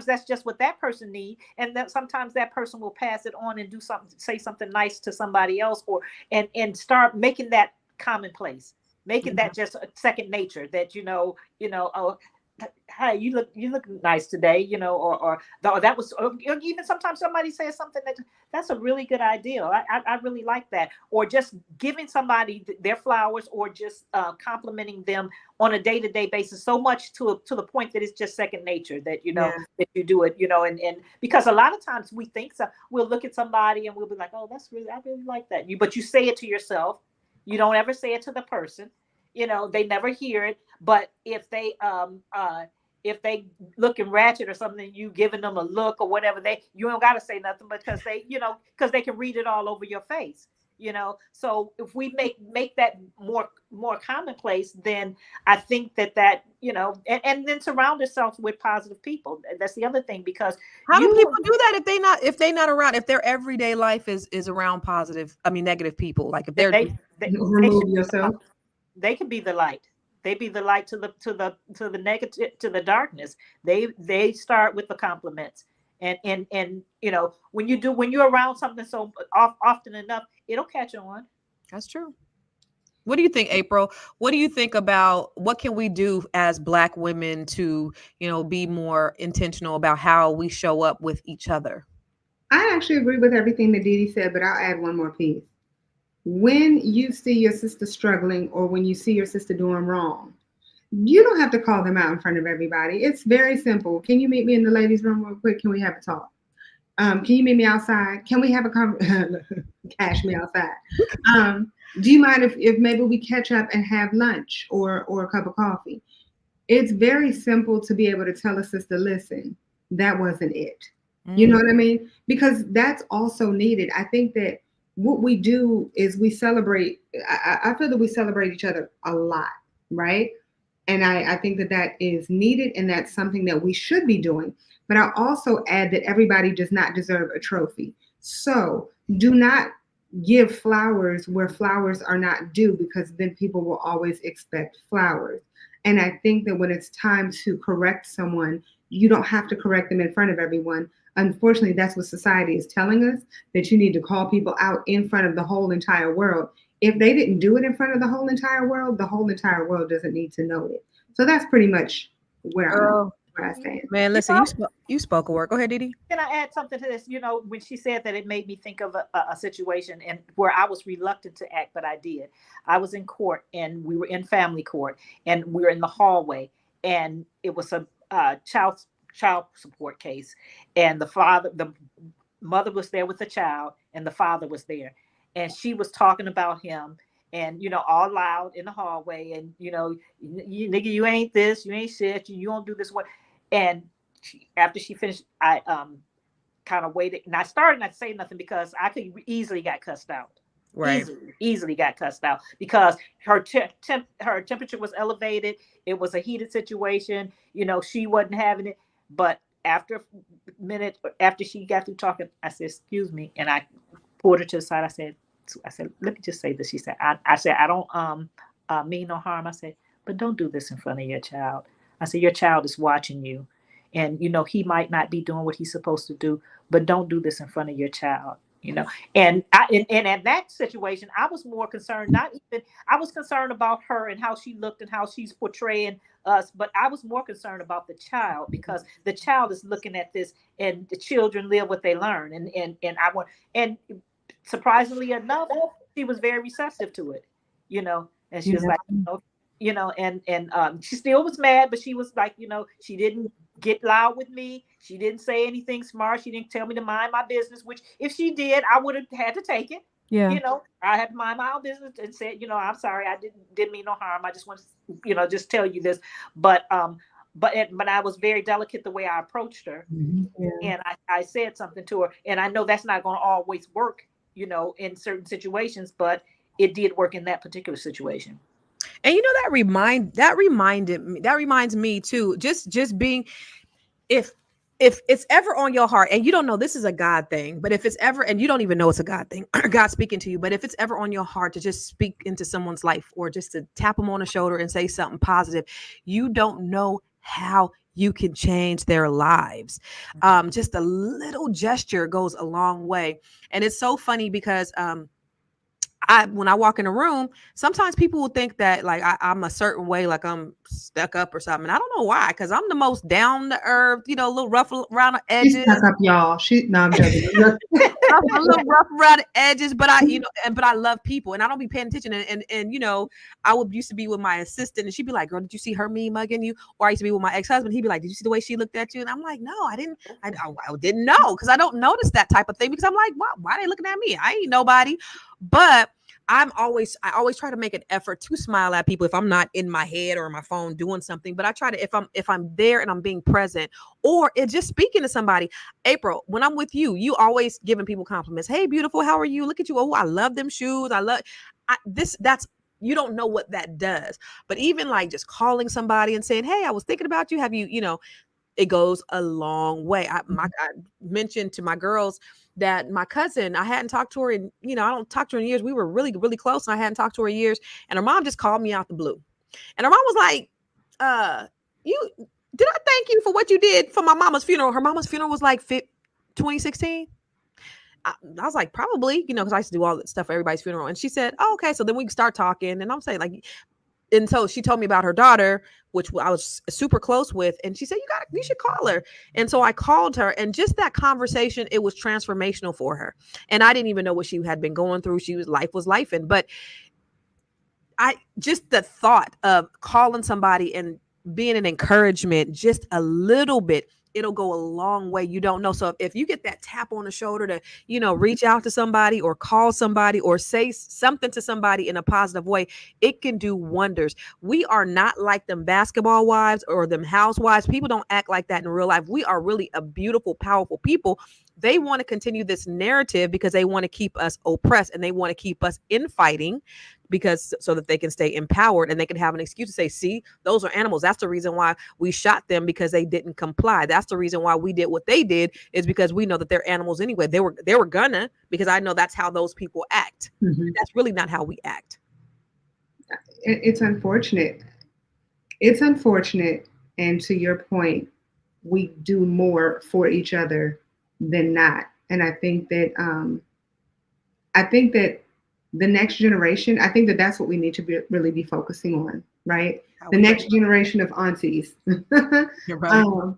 that's just what that person needs, and that sometimes that person will pass it on and say something nice to somebody else, and start making that commonplace, making that just a second nature, that oh, hey, you look nice today, or that was, or even sometimes somebody says something that's a really good idea. I really like that. Or just giving somebody their flowers, or just complimenting them on a day-to-day basis, so much to the point that it's just second nature, that that you do it, and because a lot of times we think we'll look at somebody and we'll be like, oh, I really like that. But you say it to yourself. You don't ever say it to the person. They never hear it. But if they looking ratchet or something, you giving them a look or whatever, you don't got to say nothing, because they can read it all over your face. So if we make that more commonplace, then I think that and then surround yourself with positive people. That's the other thing, because how do people do that if they not around, if their everyday life is around negative people? Like if they remove yourself, they can be the light. They be the light to the negative, to the darkness. They start with the compliments, and when you're around something so often enough, it'll catch on. That's true. What do you think, April? What do you think about what can we do as Black women to be more intentional about how we show up with each other? I actually agree with everything that Didi said, but I'll add one more piece. When you see your sister struggling, or when you see your sister doing wrong, you don't have to call them out in front of everybody. It's very simple. Can you meet me in the ladies' room real quick? Can we have a talk? Can you meet me outside? Can we have a conversation? Cash me outside. Do you mind if maybe we catch up and have lunch or a cup of coffee? It's very simple to be able to tell a sister, listen, that wasn't it. You know what I mean? Because that's also needed. I think that what we do is we celebrate. I feel that we celebrate each other a lot, right? And I think that is needed, and that's something that we should be doing. But I also add that everybody does not deserve a trophy. So do not give flowers where flowers are not due, because then people will always expect flowers. And I think that when it's time to correct someone, you don't have to correct them in front of everyone. Unfortunately, that's what society is telling us, that you need to call people out in front of the whole entire world. If they didn't do it in front of the whole entire world doesn't need to know it. So that's pretty much where I stand. Man, listen, you spoke a word. Go ahead, Didi. Can I add something to this? You know, when she said that, it made me think of a situation and where I was reluctant to act, but I did. I was in court, and we were in family court, and we were in the hallway, and it was a child support case, and the mother was there with the child, and the father was there, and she was talking about him, and all loud in the hallway, and you nigga, you ain't this, you ain't shit, you don't do this what. And after she finished, I kind of waited, and I started not to say nothing because I could easily got cussed out. Right. Easily got cussed out because her temperature was elevated. It was a heated situation. She wasn't having it. But after a minute, after she got through talking, I said, "Excuse me," and I pulled her to the side. I said, "Let me just say this." She said, "I said I don't mean no harm." I said, "But don't do this in front of your child." I said, "Your child is watching you, and he might not be doing what he's supposed to do, but don't do this in front of your child." And at that situation, I was more concerned. I was concerned about her and how she looked and how she's portraying us, but I was more concerned about the child, because the child is looking at this, and the children live what they learn. And surprisingly enough, she was very receptive to it, and she was like, and she still was mad, but she was like, she didn't get loud with me. She didn't say anything smart. She didn't tell me to mind my business, which if she did, I would have had to take it. Yeah. I had to mind my own business and said, I'm sorry, I didn't mean no harm. I just want to, just tell you this. But I was very delicate the way I approached her. Yeah. And I said something to her, and I know that's not going to always work, in certain situations, but it did work in that particular situation. And that reminds me too, just being, if it's ever on your heart, and you don't know this is a God thing, but if it's ever, and you don't even know it's a God thing, God speaking to you, but if it's ever on your heart to just speak into someone's life, or just to tap them on the shoulder and say something positive, you don't know how you can change their lives. Just a little gesture goes a long way. And it's so funny because when I walk in a room, sometimes people will think that like I'm a certain way, like I'm stuck up or something. And I don't know why, because I'm the most down to earth, a little rough around the edges. She's stuck up, y'all. No, I'm joking. I'm a little rough around the edges, but I love people, and I don't be paying attention. And I used to be with my assistant, and she'd be like, "Girl, did you see her me mugging you?" Or I used to be with my ex-husband. He'd be like, "Did you see the way she looked at you?" And I'm like, "No, I didn't. I didn't know," because I don't notice that type of thing, because I'm like, why are they looking at me? I ain't nobody. But I always try to make an effort to smile at people if I'm not in my head or my phone doing something. But I try to, if I'm there and I'm being present, or it's just speaking to somebody. April, when I'm with you, you always giving people compliments. "Hey, beautiful, how are you? Look at you. Oh, I love them shoes. That's you don't know what that does. But even like just calling somebody and saying, "Hey, I was thinking about you. Have you, it goes a long way." I mentioned to my girls that my cousin, I hadn't talked to her in, I don't talk to her in years. We were really, really close, and I hadn't talked to her in years. And her mom just called me out the blue. And her mom was like, did I thank you for what you did for my mama's funeral? Her mama's funeral was like 2016. I was like, probably, because I used to do all that stuff for everybody's funeral. And she said, "Oh, okay." So then we start talking, and I'm saying like, and so she told me about her daughter, which I was super close with. And she said, you should call her. And so I called her, and just that conversation, it was transformational for her. And I didn't even know what she had been going through. Life was lifing. But just the thought of calling somebody and being an encouragement, just a little bit, it'll go a long way. You don't know. So if you get that tap on the shoulder to, reach out to somebody or call somebody or say something to somebody in a positive way, it can do wonders. We are not like them basketball wives or them housewives. People don't act like that in real life. We are really a beautiful, powerful people. They want to continue this narrative because they want to keep us oppressed, and they want to keep us infighting, because so that they can stay empowered and they can have an excuse to say, "See, those are animals. That's the reason why we shot them, because they didn't comply. That's the reason why we did what they did, is because we know that they're animals anyway. They were gonna, because I know that's how those people act." Mm-hmm. That's really not how we act. It's unfortunate. It's unfortunate. And to your point, we do more for each other than not. And I think that the next generation, I think that that's what we need to really be focusing on, right? The next generation of aunties. You're right.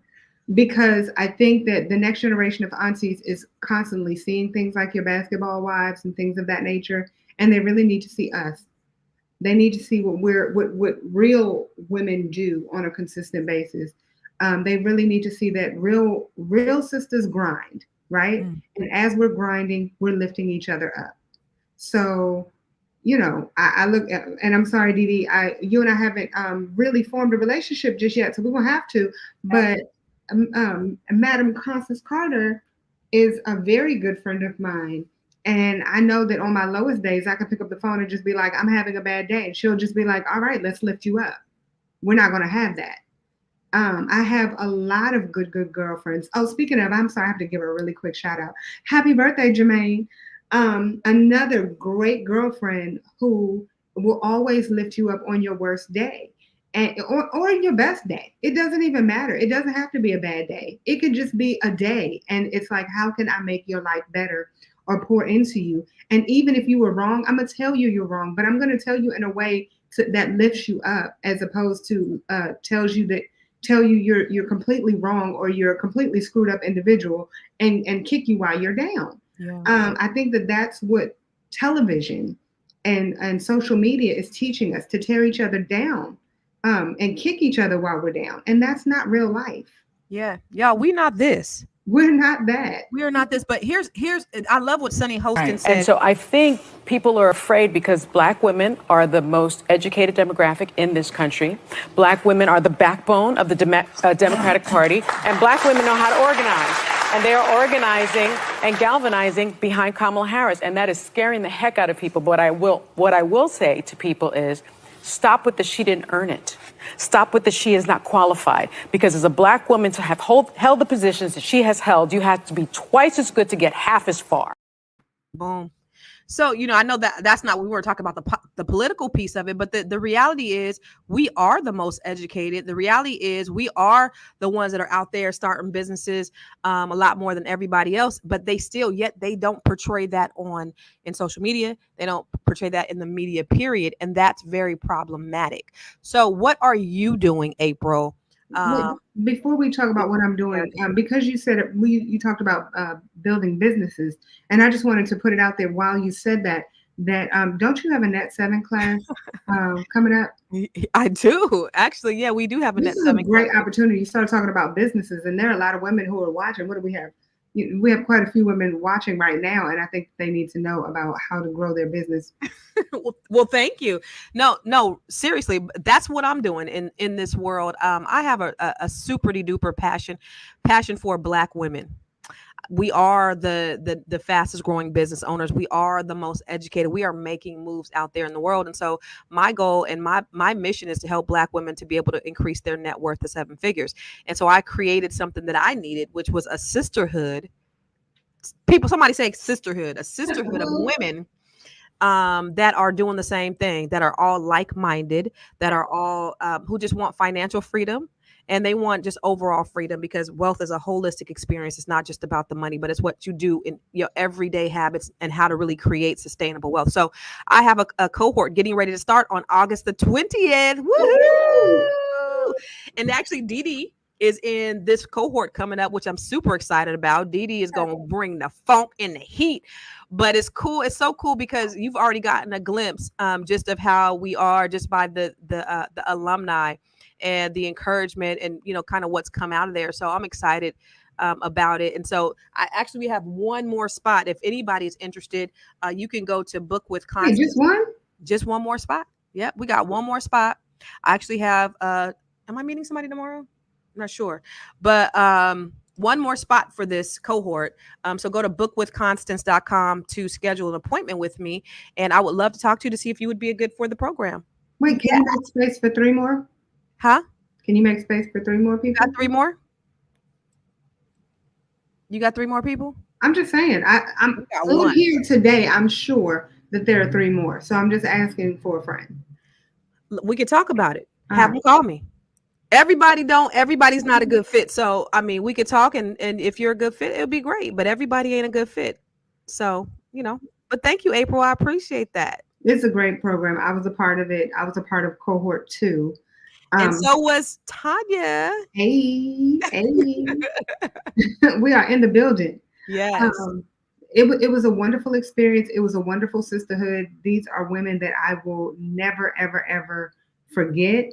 Because I think that the next generation of aunties is constantly seeing things like your basketball wives and things of that nature, and they really need to see us. They need to see what real women do on a consistent basis. They really need to see that real sisters grind, right? And as we're grinding, we're lifting each other up. So, I look at, and I'm sorry, Dee Dee, you and I haven't really formed a relationship just yet, so we won't have to. But Madam Constance Carter is a very good friend of mine. And I know that on my lowest days, I can pick up the phone and just be like, I'm having a bad day. And she'll just be like, all right, let's lift you up. We're not going to have that. I have a lot of good girlfriends. Oh, speaking of, I'm sorry, I have to give her a really quick shout out. Happy birthday, Jermaine. Another great girlfriend who will always lift you up on your worst day. Or your best day. It doesn't even matter. It doesn't have to be a bad day. It could just be a day. And it's like, how can I make your life better or pour into you? And even if you were wrong, I'm going to tell you you're wrong, but I'm going to tell you in a way that lifts you up, as opposed to tell you you're completely wrong or you're a completely screwed up individual and kick you while you're down. Yeah. I think that that's what television and social media is teaching us, to tear each other down. And kick each other while we're down. And that's not real life. Yeah. Y'all, we're not this. We're not that. We are not this. But here's I love what Sunny Hostin said. And so I think people are afraid because Black women are the most educated demographic in this country. Black women are the backbone of the Democratic Party. And Black women know how to organize. And they are organizing and galvanizing behind Kamala Harris. And that is scaring the heck out of people. But what I will say to people is, stop with the she didn't earn it. Stop with the she is not qualified. Because as a Black woman, to have held the positions that she has held, you have to be twice as good to get half as far. Boom. So, I know that's not, we weren't talking about the political piece of it, but the reality is we are the most educated. The reality is we are the ones that are out there starting businesses a lot more than everybody else, but yet they don't portray that in social media. They don't portray that in the media, period. And that's very problematic. So what are you doing, April? Before we talk about what I'm doing, because you said you talked about building businesses, and I just wanted to put it out there while you said that don't you have a Net 7 class coming up? I do, actually. Yeah, we do have a Net 7 class. This is a great opportunity. You started talking about businesses, and there are a lot of women who are watching. What do we have? We have quite a few women watching right now, and I think they need to know about how to grow their business. Well, thank you. No, seriously, that's what I'm doing in this world. I have a super duper passion for Black women. We are the fastest growing business owners. We are the most educated. We are making moves out there in the world. And so my goal and my mission is to help Black women to be able to increase their net worth to 7 figures. And so I created something that I needed, which was a sisterhood. Somebody say sisterhood, a sisterhood of women that are doing the same thing, that are all like-minded, that are all who just want financial freedom. And they want just overall freedom, because wealth is a holistic experience. It's not just about the money, but it's what you do in your everyday habits and how to really create sustainable wealth. So I have a cohort getting ready to start on August the 20th. Woo! And actually, Dee Dee is in this cohort coming up, which I'm super excited about. Dee Dee is going to bring the funk and the heat. But it's cool. It's so cool because you've already gotten a glimpse just of how we are just by the alumni and the encouragement and, kind of what's come out of there. So I'm excited about it. And so we have one more spot. If anybody is interested, you can go to Book with Constance. Wait, just one? Just one more spot. Yep. We got one more spot. I actually have, am I meeting somebody tomorrow? I'm not sure, but one more spot for this cohort. So go to bookwithconstance.com to schedule an appointment with me. And I would love to talk to you to see if you would be a good for the program. Wait, can you make space for 3 more? Huh? Can you make space for 3 more people? Got 3 more? You got 3 more people? I'm just saying. I'm on here today. I'm sure that there are 3 more. So I'm just asking for a friend. We could talk about it. Have them call me. Everybody's not a good fit. So I mean, we could talk, and if you're a good fit, it'll be great. But everybody ain't a good fit. So but thank you, April. I appreciate that. It's a great program. I was a part of it. I was a part of cohort 2. And so was Tanya. Hey. We are in the building. Yes. It was a wonderful experience. It was a wonderful sisterhood. These are women that I will never, ever, ever forget.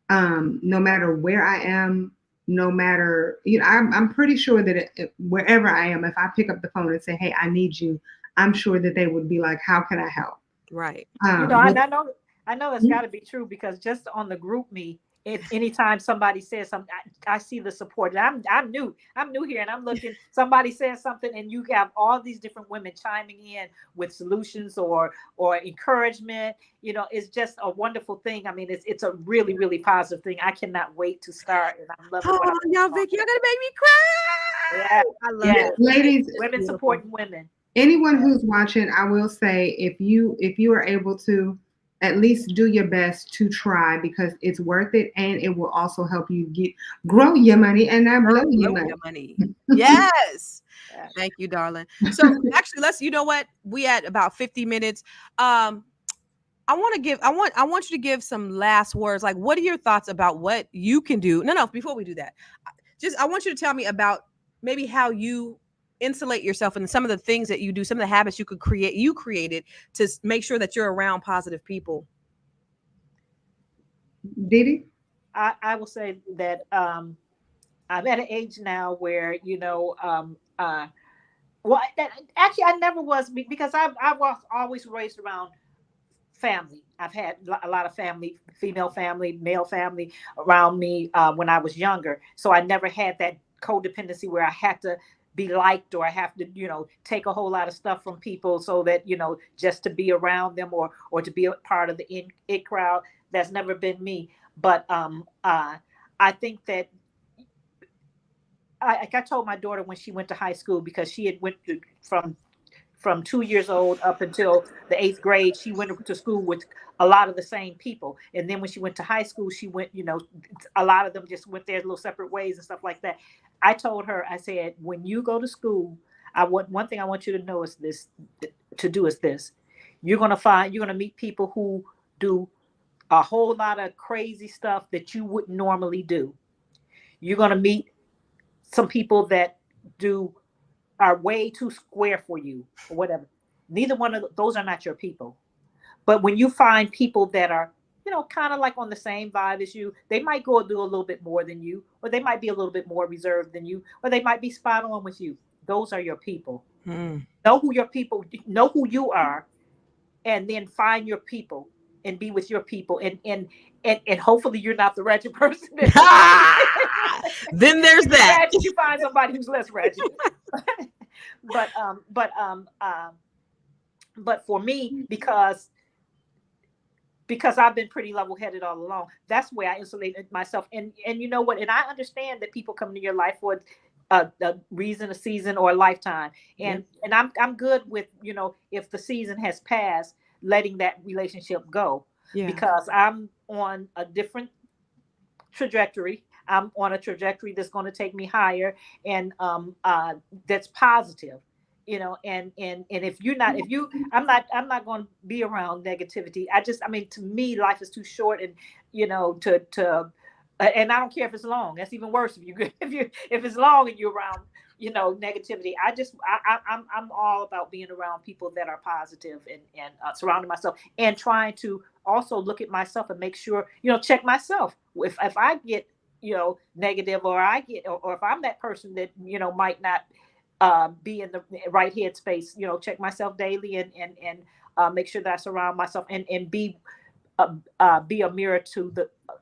No matter where I am, no matter, I'm pretty sure that wherever I am, if I pick up the phone and say, hey, I need you, I'm sure that they would be like, how can I help? Right. I know that's got to be true, because just on the group me, anytime somebody says something, I see the support. I'm new here, and I'm looking. Somebody says something, and you have all these different women chiming in with solutions or encouragement. It's just a wonderful thing. I mean, it's a really, really positive thing. I cannot wait to start, and I'm loving what I'm y'all, Vic, you're gonna make me cry. Yeah, I love it, ladies. Women supporting women. Anyone who's watching, I will say, if you are able to, at least do your best to try, because it's worth it, and it will also help you grow your money and not blow your money. Yes. Thank you, darling. So actually, you know what? We at about 50 minutes. I want you to give some last words. Like, what are your thoughts about what you can do? No, before we do that, I want you to tell me about maybe how you insulate yourself and some of the things that you do, some of the habits you created to make sure that you're around positive people. Didi? I will say that I'm at an age now where, actually I never was, because I was always raised around family. I've had a lot of family, female family, male family around me when I was younger. So I never had that codependency where I had to be liked, or I have to, take a whole lot of stuff from people so that, just to be around them or to be a part of the it crowd. That's never been me. But I think that I told my daughter when she went to high school, because she had went from 2 years old up until the 8th grade, she went to school with a lot of the same people. And then when she went to high school, she went, a lot of them just went their little separate ways and stuff like that. I told her, I said, when you go to school, one thing I want you to know is this, you're going to meet people who do a whole lot of crazy stuff that you wouldn't normally do. You're going to meet some people that are way too square for you or whatever. Neither one of those are not your people. But when you find people that are, kind of like on the same vibe as you, they might go do a little bit more than you, or they might be a little bit more reserved than you, or they might be spot on with you. Those are your people. Know who your people, know who you are, and then find your people and be with your people. And hopefully you're not the ratchet person. Then there's that. You find somebody who's less ratchet. But for me, because I've been pretty level-headed all along, that's where I insulated myself. And you know what? And I understand that people come into your life for a reason, a season, or a lifetime. And I'm good with, if the season has passed, letting that relationship go. Because I'm on a different trajectory. I'm on a trajectory that's going to take me higher, and that's positive. And I'm not going to be around negativity. To me, life is too short, and and I don't care if it's long. That's even worse if it's long and you're around negativity. I'm all about being around people that are positive and surrounding myself, and trying to also look at myself and make sure, check myself. If I get negative, or if I'm that person that might not be in the right headspace, check myself daily and make sure that I surround myself and be a mirror to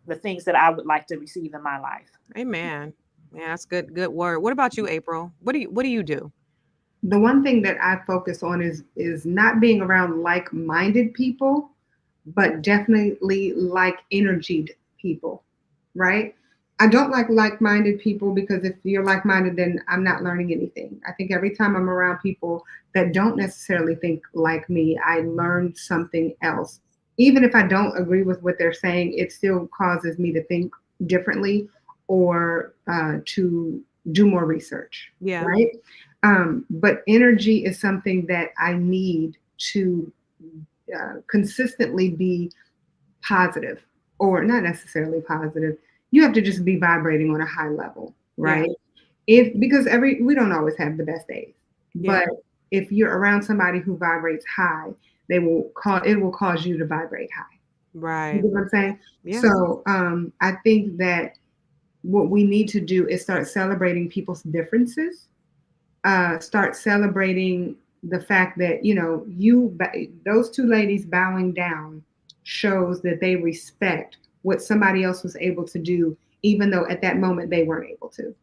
the things that I would like to receive in my life. Amen. Yeah, that's good word. What about you, April? What do you do? The one thing that I focus on is not being around like-minded people, but definitely like-energied people, right? I don't like-minded people, because if you're like-minded, then I'm not learning anything. I think every time I'm around people that don't necessarily think like me, I learn something else. Even if I don't agree with what they're saying, it still causes me to think differently or to do more research. Yeah. Right. But energy is something that I need to consistently be positive, or not necessarily positive. You have to just be vibrating on a high level, right? Because we don't always have the best days, Yeah. but if you're around somebody who vibrates high, it will cause you to vibrate high. You Right. get what I'm saying? Yeah. So I think that what we need to do is start celebrating people's differences. Start celebrating the fact that those two ladies bowing down shows that they respect what somebody else was able to do, even though at that moment they weren't able to.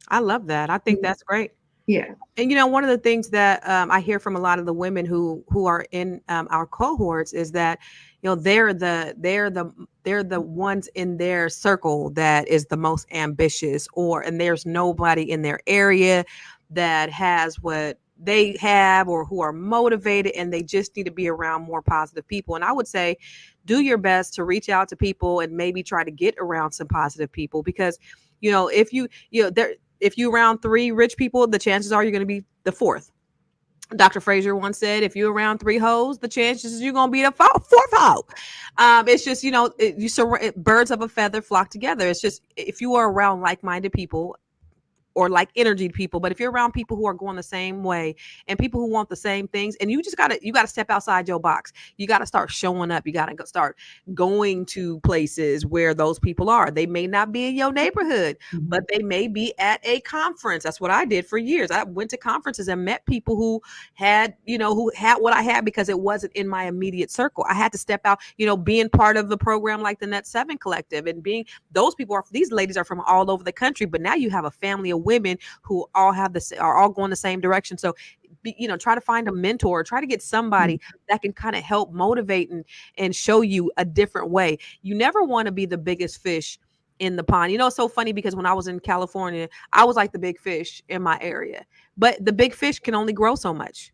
I love that. I think that's great. Yeah. And one of the things that I hear from a lot of the women who are in our cohorts is that they're the ones in their circle that is the most ambitious, and there's nobody in their area that has what they have or who are motivated, and they just need to be around more positive people. And I would say do your best to reach out to people and maybe try to get around some positive people, because if you around 3 rich people, the chances are you're going to be the 4th. Dr. Frazier once said, if you're around 3 hoes, the chances you're going to be the 4th hoe. It's just, birds of a feather flock together. It's just, if you are around like-minded people or like energy people, but if you're around people who are going the same way and people who want the same things, and you gotta step outside your box. You gotta start showing up. You gotta start going to places where those people are. They may not be in your neighborhood, but they may be at a conference. That's what I did for years. I went to conferences and met people who had what I had, because it wasn't in my immediate circle. I had to step out, being part of the program like the Net 7 Collective, and these ladies are from all over the country, but now you have a family of women who all are all going the same direction. So try to find a mentor, try to get somebody that can kind of help motivate and show you a different way. You never want to be the biggest fish in the pond. It's so funny, because when I was in California, I was like the big fish in my area, but the big fish can only grow so much.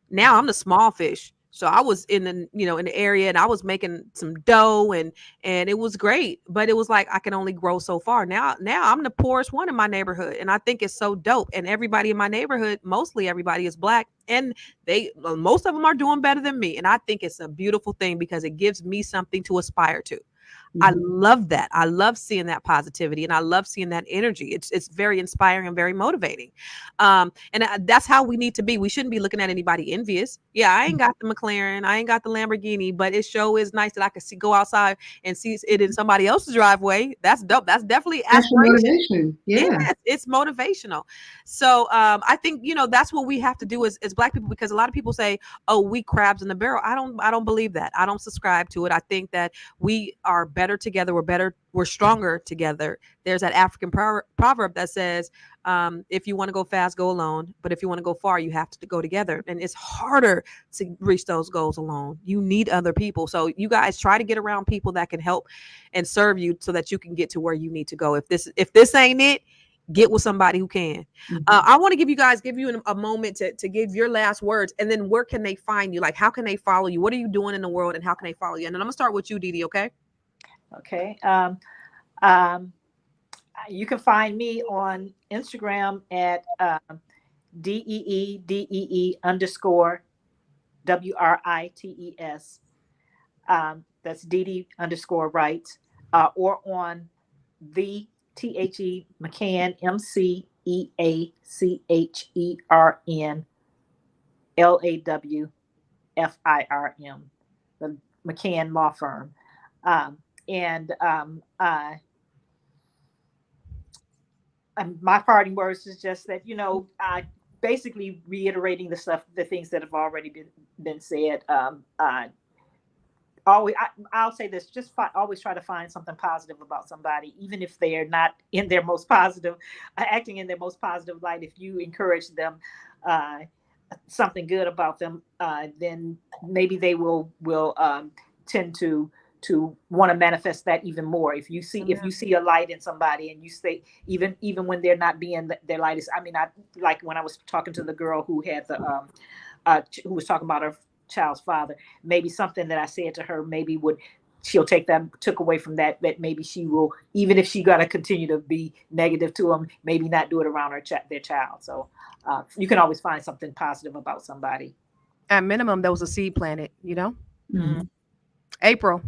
Now I'm the small fish. So I was in the area, and I was making some dough, and it was great, but it was like I can only grow so far. Now I'm the poorest one in my neighborhood, and I think it's so dope. And everybody in my neighborhood, mostly everybody, is Black, and most of them are doing better than me. And I think it's a beautiful thing, because it gives me something to aspire to. I love that. I love seeing that positivity, and I love seeing that energy. It's very inspiring and very motivating. That's how we need to be. We shouldn't be looking at anybody envious. Yeah, I ain't got the McLaren, I ain't got the Lamborghini, but it sure is nice that I can go outside and see it in somebody else's driveway. That's dope. That's definitely motivation. Yeah, it's motivational. So I think that's what we have to do as Black people, because a lot of people say, "Oh, we crabs in the barrel." I don't believe that. I don't subscribe to it. I think that we are better together. We're stronger together. There's that African proverb that says, if you want to go fast, go alone. But if you want to go far, you have to go together. And it's harder to reach those goals alone. You need other people. So you guys try to get around people that can help and serve you, so that you can get to where you need to go. If this ain't it, get with somebody who can. I want to give you a moment to give your last words, and then where can they find you? Like, how can they follow you? What are you doing in the world, and how can they follow you? And then I'm gonna start with you, Didi. Okay. Okay. You can find me on Instagram at DEE_WRITES. That's Didi_Wright, or on the THE McCann, MEACHERN LAWFIRM, the McCann Law Firm. My parting words is just that, basically reiterating the things that have already been said. I'll say this: just always try to find something positive about somebody, even if they are not in their most positive, acting in their most positive light. If you encourage them, something good about them, then maybe they will tend to want to manifest that even more. If you see a light in somebody, and you say, even when they're not being their light is, I like when I was talking to the girl who had who was talking about her child's father, maybe something that I said to her maybe would she'll took away from that maybe she will, even if she got to continue to be negative to them, maybe not do it around their child. So you can always find something positive about somebody. At minimum, there was a seed planted, you know. Mm-hmm. April.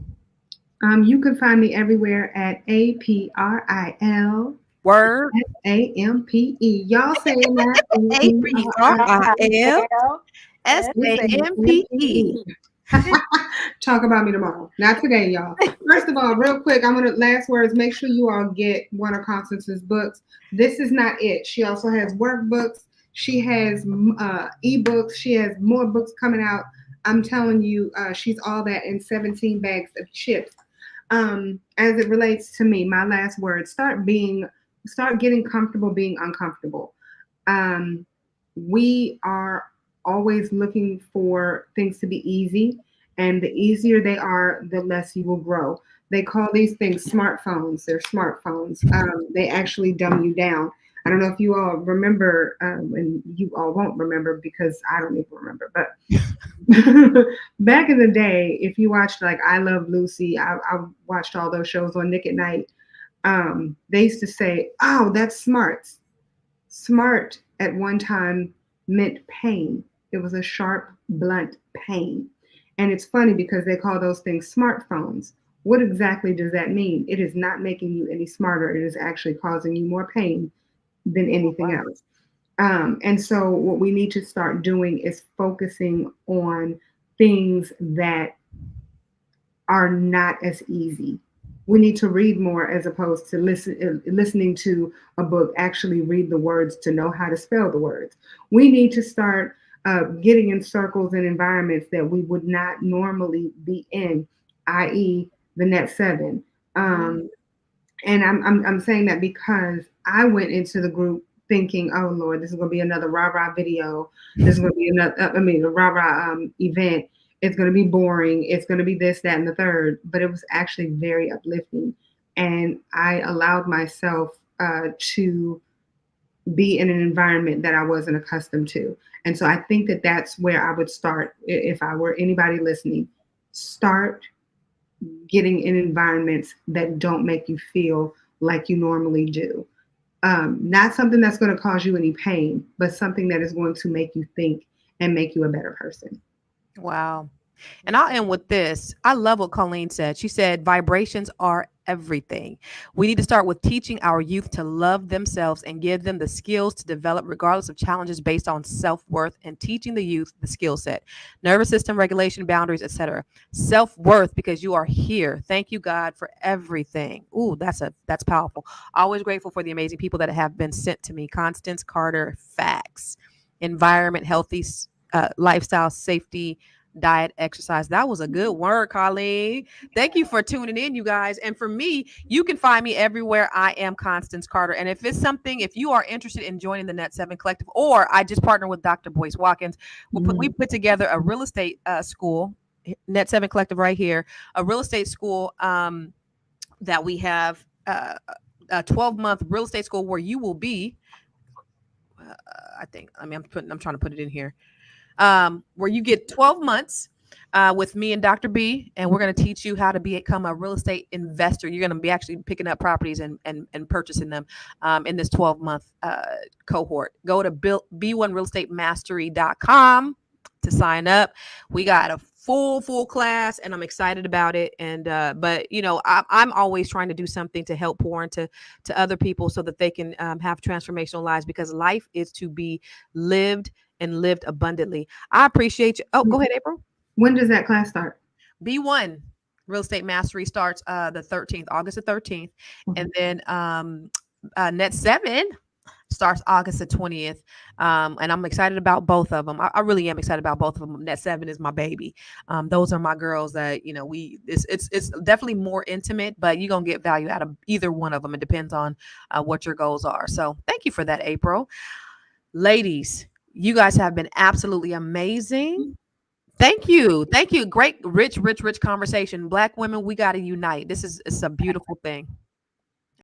You can find me everywhere at APRIL. Word. SAMPE. Y'all saying that? APRIL SAMPE. Talk about me tomorrow. Not today, y'all. First of all, real quick, I'm gonna last words. Make sure you all get one of Constance's books. This is not it. She also has workbooks. She has ebooks. She has more books coming out. I'm telling you, she's all that in 17 bags of chips. As it relates to me, my last words: start getting comfortable being uncomfortable. We are always looking for things to be easy, and the easier they are, the less you will grow. They call these things smartphones. They're smartphones. They actually dumb you down. I don't know if you all remember, and you all won't remember because I don't even remember, but back in the day, if you watched like I Love Lucy, I watched all those shows on Nick at Night. They used to say, "Oh, that's smart." Smart at one time meant pain. It was a sharp, blunt pain. And it's funny because they call those things smartphones. What exactly does that mean? It is not making you any smarter. It is actually causing you more pain than anything else. And so what we need to start doing is focusing on things that are not as easy. We need to read more as opposed to listening to a book, actually read the words to know how to spell the words. We need to start getting in circles and environments that we would not normally be in, i.e. the Net 7. And I'm saying that because I went into the group thinking, oh Lord, this is going to be another rah-rah video. This is going to be a rah-rah event. It's going to be boring. It's going to be this, that, and the third. But it was actually very uplifting. And I allowed myself to be in an environment that I wasn't accustomed to. And so I think that that's where I would start. If I were anybody listening, start getting in environments that don't make you feel like you normally do. Not something that's going to cause you any pain, but something that is going to make you think and make you a better person. Wow. And I'll end with this. I love what Colleen said. She said, vibrations are everything. We need to start with teaching our youth to love themselves and give them the skills to develop regardless of challenges based on self-worth, and teaching the youth the skill set, nervous system regulation, boundaries, etc. Self-worth, because you are here. Thank you, God, for everything. Ooh, that's powerful. Always grateful for the amazing people that have been sent to me. Constance Carter, facts, environment, healthy lifestyle, safety, diet, exercise. That was a good word, Colleen. Thank you for tuning in, you guys. And for me, you can find me everywhere. I am Constance Carter. And if you are interested in joining the Net 7 Collective, or I just partnered with Dr. Boyce Watkins, we put together a real estate school, Net 7 Collective right here, a real estate school that we have a 12-month real estate school where you will be, I'm trying to put it in here. Where you get 12 months with me and Dr. B, and we're going to teach you how to become a real estate investor. You're going to be actually picking up properties and purchasing them in this 12-month cohort. Go to b1realestatemmastery.com to sign up. We got a full class, and I'm excited about it. And but I'm always trying to do something to help pour into other people so that they can have transformational lives, because life is to be lived and lived abundantly. I appreciate you. Oh, go ahead, April. When does that class start? B1 Real Estate Mastery starts the 13th, August the 13th. And then Net 7 starts August the 20th. And I'm excited about both of them. I really am excited about both of them. Net 7 is my baby. Those are my girls that, it's definitely more intimate, but you're going to get value out of either one of them. It depends on what your goals are. So thank you for that, April. Ladies, you guys have been absolutely amazing. Thank you. Great, rich conversation. Black women, we got to unite. It's a beautiful thing.